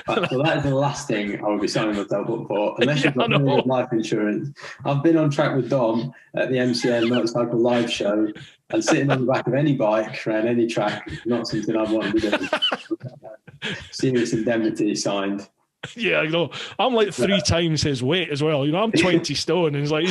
Well, that is the last thing I would be signing myself up for, unless you've got no life insurance. I've been on track with Dom at the MCN Motorcycle Live Show, and sitting on the back of any bike around any track is not something I want to be doing. Serious indemnity signed. Yeah, I know. I'm like 3 times his weight as well. I'm 20 stone, and it's like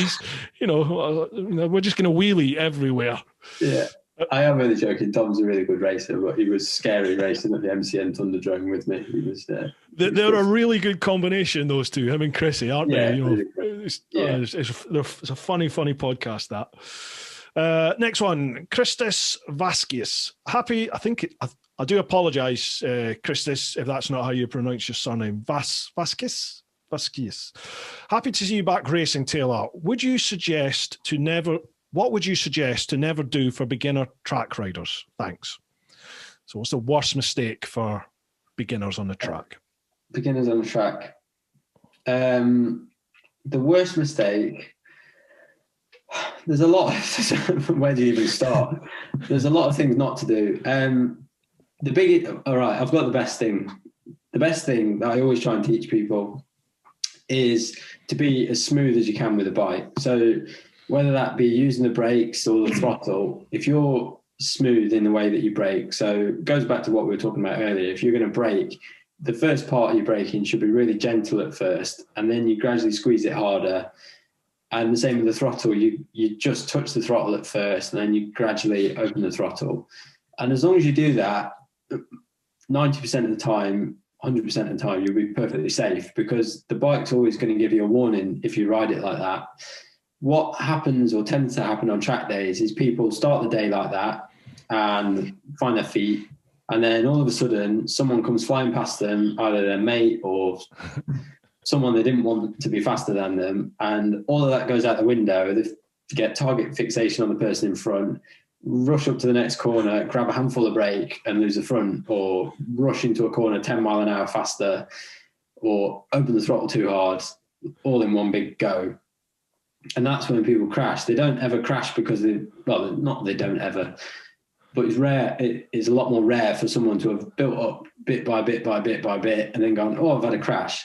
we're just going to wheelie everywhere. Yeah, I am really joking. Tom's a really good racer, but he was scary racing at the MCN Thunderdome with me. He was. They're a really good combination, those two, him and Chrissy, aren't they? Really it's a funny podcast, that. Next one, Christos Vasquez. I do apologise, Christos, if that's not how you pronounce your surname. Vasquez. Happy to see you back racing, Taylor. What would you suggest to never do for beginner track riders? Thanks. So what's the worst mistake for beginners on the track? Beginners on the track. The worst mistake, there's a lot. Where do you even start? There's a lot of things not to do. All right, I've got the best thing. The best thing that I always try and teach people is to be as smooth as you can with a bike. So whether that be using the brakes or the throttle, if you're smooth in the way that you brake, so it goes back to what we were talking about earlier. If you're going to brake, the first part of your braking should be really gentle at first, and then you gradually squeeze it harder. And the same with the throttle. You just touch the throttle at first, and then you gradually open the throttle. And as long as you do that, 90% of the time, 100% of the time, you'll be perfectly safe, because the bike's always going to give you a warning if you ride it like that. What happens or tends to happen on track days is people start the day like that and find their feet, and then all of a sudden someone comes flying past them, either their mate or someone they didn't want to be faster than them, and all of that goes out the window. They get target fixation on the person in front, rush up to the next corner, grab a handful of brake and lose the front, or rush into a corner 10 mile an hour faster, or open the throttle too hard, all in one big go. And that's when people crash. They don't ever crash because they don't ever, but it's rare. It's a lot more rare for someone to have built up bit by bit by bit by bit and then gone, oh, I've had a crash.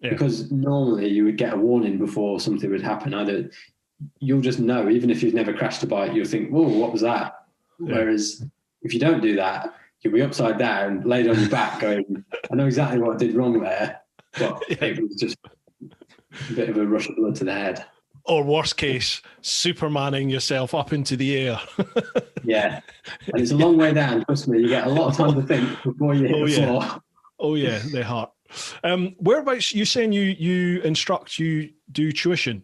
Yeah. Because normally you would get a warning before something would happen. Either you'll just know, even if you've never crashed a bike, you'll think, whoa, what was that? Yeah. Whereas if you don't do that, you'll be upside down, laid on your back going, I know exactly what I did wrong there, but it was just a bit of a rush of blood to the head. Or worst case, Supermaning yourself up into the air. Yeah. And it's a long way down, trust me. You get a lot of time to think before you hit the floor. Oh yeah, they hurt. Whereabouts, you saying you instruct, you do tuition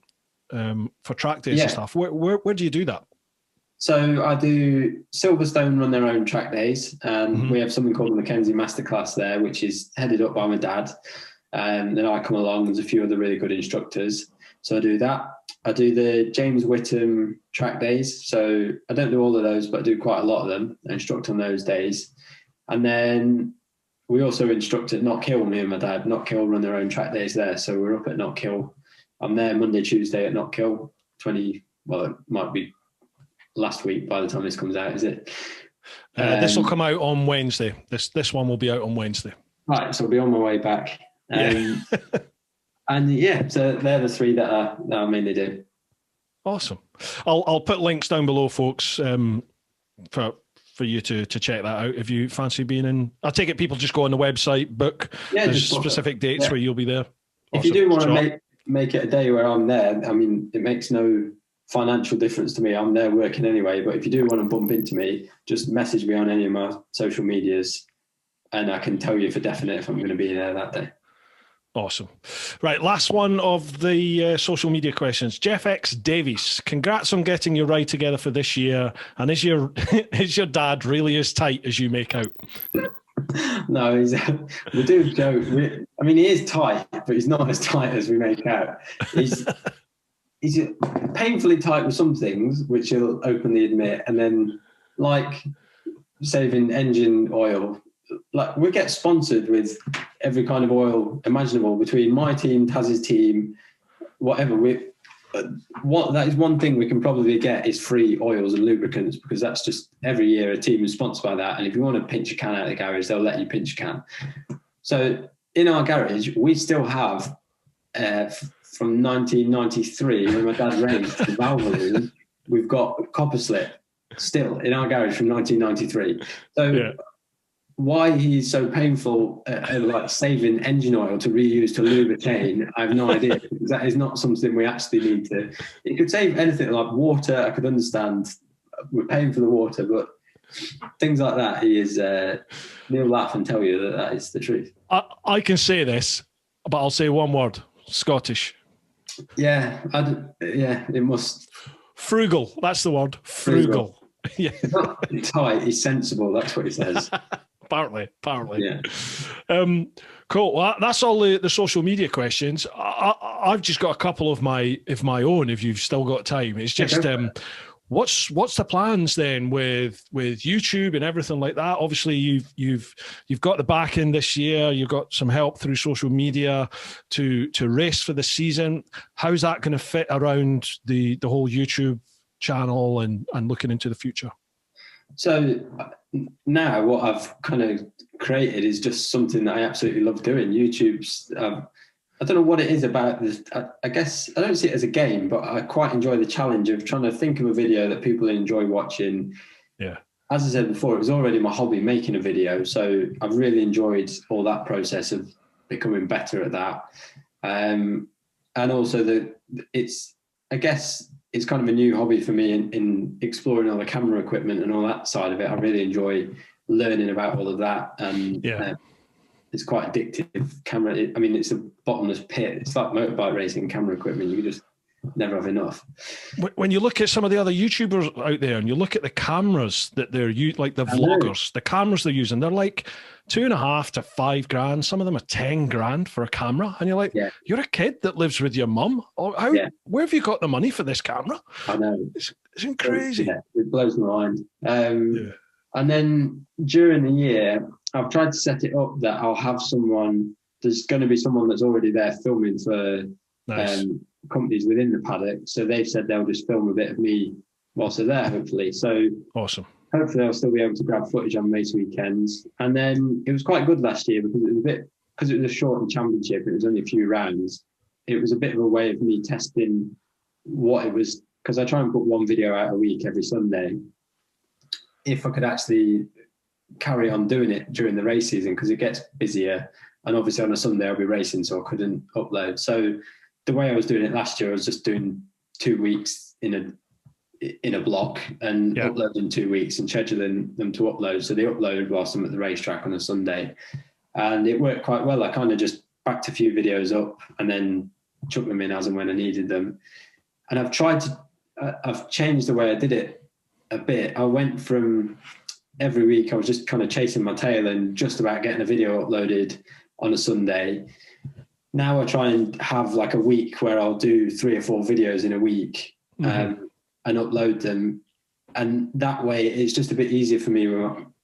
for track days and stuff. Where do you do that? So I do Silverstone run their own track days, and we have something called the Mackenzie Masterclass there, which is headed up by my dad. And then I come along. There's a few other really good instructors. So I do that. I do the James Whittam track days. So I don't do all of those, but I do quite a lot of them. I instruct on those days. And then we also instruct at Knockhill, me and my dad. Knockhill run their own track days there. So we're up at Knockhill. I'm there Monday, Tuesday at Knockhill. It might be last week by the time this comes out, is it? This will come out on Wednesday. This one will be out on Wednesday. Right, so I'll be on my way back. And yeah, so they're the three that I mainly do. Awesome. I'll put links down below, folks, for you to check that out if you fancy being in. I take it people just go on the website, book. There's specific dates where you'll be there. If you do want to make it a day where I'm there, I mean, it makes no financial difference to me. I'm there working anyway, but if you do want to bump into me, just message me on any of my social medias and I can tell you for definite if I'm going to be there that day. Awesome. Right, last one of the social media questions. Jeff X Davies, congrats on getting your ride together for this year. And is your dad really as tight as you make out? No, we do joke. He is tight, but he's not as tight as we make out. He's painfully tight with some things, which he'll openly admit, and then like saving engine oil. Like we get sponsored with every kind of oil imaginable between my team, Taz's team, whatever. That is one thing we can probably get is free oils and lubricants, because that's just every year a team is sponsored by that. And if you want to pinch a can out of the garage, they'll let you pinch a can. So in our garage, we still have from 1993 when my dad raced the valve balloon, we've got copper slip still in our garage from 1993. So why he's so painful like saving engine oil to reuse to lube a chain, I have no idea, because that is not something we actually need to. It could save anything like water. I could understand we're paying for the water, but things like that, he'll laugh and tell you that is the truth. I can say this, but I'll say one word: Scottish. Yeah, it must. Frugal. That's the word. Frugal. Yeah. He's not tight. He's sensible. That's what he says. Partly. Yeah. Cool. Well, that's all the social media questions. I've just got a couple of my own. If you've still got time, it's just what's the plans then with YouTube and everything like that? Obviously, you've got the back end this year. You've got some help through social media to race for the season. How's that going to fit around the whole YouTube channel and looking into the future? So now what I've kind of created is just something that I absolutely love doing. YouTube's, I don't know what it is about this. I guess I don't see it as a game, but I quite enjoy the challenge of trying to think of a video that people enjoy watching. Yeah. As I said before, it was already my hobby making a video. So I've really enjoyed all that process of becoming better at that. And also I guess it's kind of a new hobby for me in exploring all the camera equipment and all that side of it. I really enjoy learning about all of that. And it's quite addictive. Camera, it's a bottomless pit. It's like motorbike racing camera equipment. You just never have enough. When you look at some of the other YouTubers out there and you look at the cameras that they're using, like the vloggers, the cameras they're using, they're like $2,500 to $5,000. Some of them are $10,000 for a camera. And you're like, you're a kid that lives with your mum. Where have you got the money for this camera? I know. It's crazy. Yeah, it blows my mind. And then during the year, I've tried to set it up that I'll have there's going to be someone that's already there filming for companies within the paddock. So they've said they'll just film a bit of me whilst they're there, hopefully. So awesome. Hopefully I'll still be able to grab footage on race weekends. And then it was quite good last year because it was a shortened championship. It was only a few rounds. It was a bit of a way of me testing what it was, because I try and put one video out a week every Sunday. If I could actually carry on doing it during the race season, because it gets busier. And obviously on a Sunday I'll be racing, so I couldn't upload. So the way I was doing it last year, I was just doing 2 weeks in a block and upload in 2 weeks and scheduling them to upload. So they upload whilst I'm at the racetrack on a Sunday, and it worked quite well. I kind of just backed a few videos up and then chucked them in as and when I needed them. And I've changed the way I did it a bit. I went from every week I was just kind of chasing my tail and just about getting a video uploaded on a Sunday. Now I try and have like a week where I'll do 3 or 4 videos in a week and upload them. And that way it's just a bit easier for me.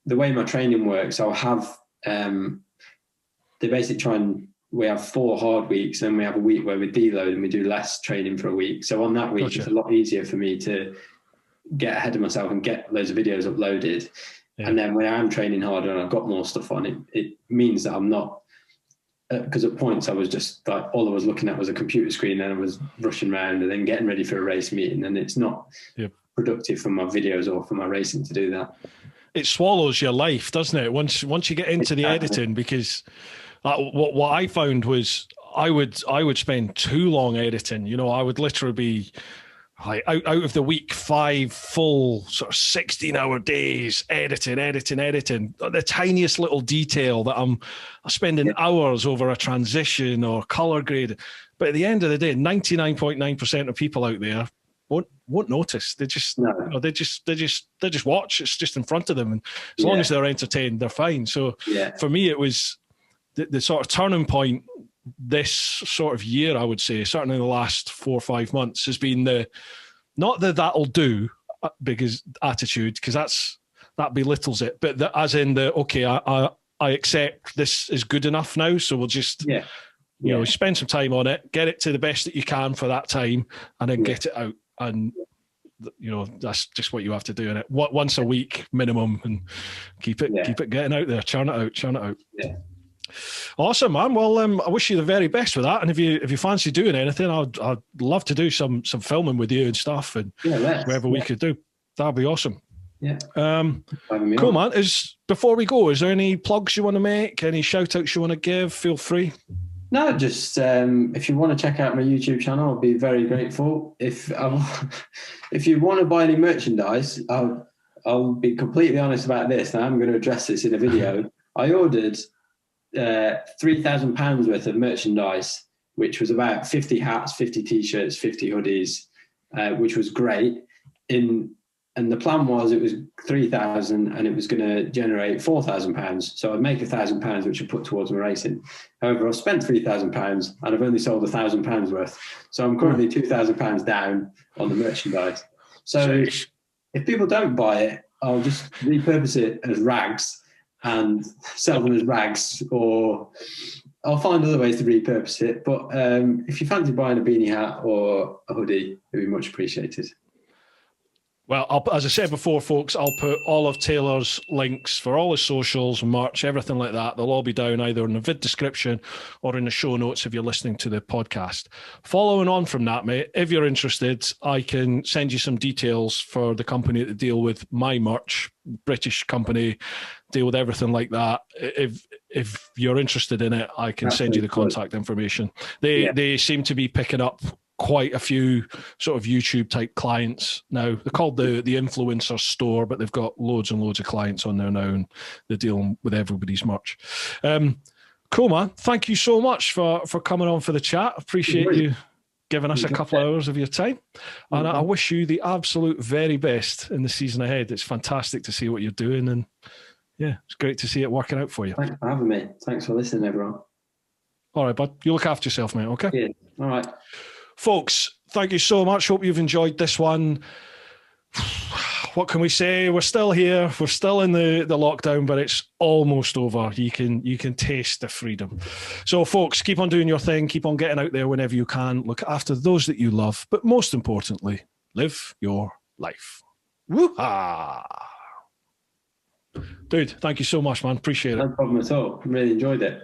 The way my training works, I'll have, they basically we have 4 hard weeks and we have a week where we deload and we do less training for a week. So on that week, it's a lot easier for me to get ahead of myself and get loads of videos uploaded. Yeah. And then when I'm training harder and I've got more stuff on, it means that I'm not, because at points I was just like, all I was looking at was a computer screen and I was rushing around and then getting ready for a race meeting. And it's not productive for my videos or for my racing to do that. It swallows your life, doesn't it? Once you get into the editing, because what I found was I would spend too long editing. You know, I would literally be like out of the week 5 full sort of 16-hour days editing. The tiniest little detail that I'm spending hours over a transition or color grade. But at the end of the day, 99.9% of people out there won't notice. They just they just watch. It's just in front of them, and as long as they're entertained, they're fine. So for me, it was the sort of turning point this sort of year, I would say, certainly in the last 4 or 5 months, has been not the that'll do because attitude, because that belittles it, but as in okay, I accept this is good enough now, so we'll just you know, spend some time on it, get it to the best that you can for that time, and then get it out. And you know, that's just what you have to do in it. Once a week minimum, and keep it getting out there, churn it out. Yeah. Awesome, man. Well, I wish you the very best with that. And if you fancy doing anything, I'd love to do some filming with you and stuff, and whatever we could do. That'd be awesome. Yeah. Cool, man. Before we go, is there any plugs you want to make? Any shout outs you want to give? Feel free. No, just if you want to check out my YouTube channel, I'll be very grateful. If you want to buy any merchandise, I'll be completely honest about this. And I'm going to address this in a video. I ordered £3,000 worth of merchandise, which was about 50 hats, 50 t-shirts, 50 hoodies, which was great. And the plan was it was 3,000 and it was going to generate £4,000. So I'd make £1,000, which I'd put towards my racing. However, I've spent £3,000 and I've only sold £1,000 worth. So I'm currently £2,000 down on the merchandise. So if people don't buy it, I'll just repurpose it as rags and sell them as rags, or I'll find other ways to repurpose it. But if you fancy buying a beanie hat or a hoodie, it'd be much appreciated. Well, as I said before, folks, I'll put all of Taylor's links for all his socials, merch, everything like that. They'll all be down either in the vid description or in the show notes if you're listening to the podcast. Following on from that, mate, if you're interested, I can send you some details for the company that deal with my merch, British company, deal with everything like that. If you're interested in it, I can send you the contact information. They seem to be picking up quite a few sort of YouTube type clients now. They're called the influencer store, but they've got loads and loads of clients on there now, and they're dealing with everybody's merch. Cool, man. Thank you so much for coming on for the chat. Appreciate you giving us a couple of hours of your time. And I wish you the absolute very best in the season ahead. It's fantastic to see what you're doing, and yeah, it's great to see it working out for you. Thanks for having me. Thanks for listening, everyone. All right, bud. You look after yourself, mate, okay? Yeah. All right. Folks, thank you so much. Hope you've enjoyed this one. What can we say? We're still here. We're still in the lockdown, but it's almost over. You can taste the freedom. So, folks, keep on doing your thing. Keep on getting out there whenever you can. Look after those that you love. But most importantly, live your life. Woo-ha! Dude, thank you so much, man. Appreciate it. No problem at all. Really enjoyed it.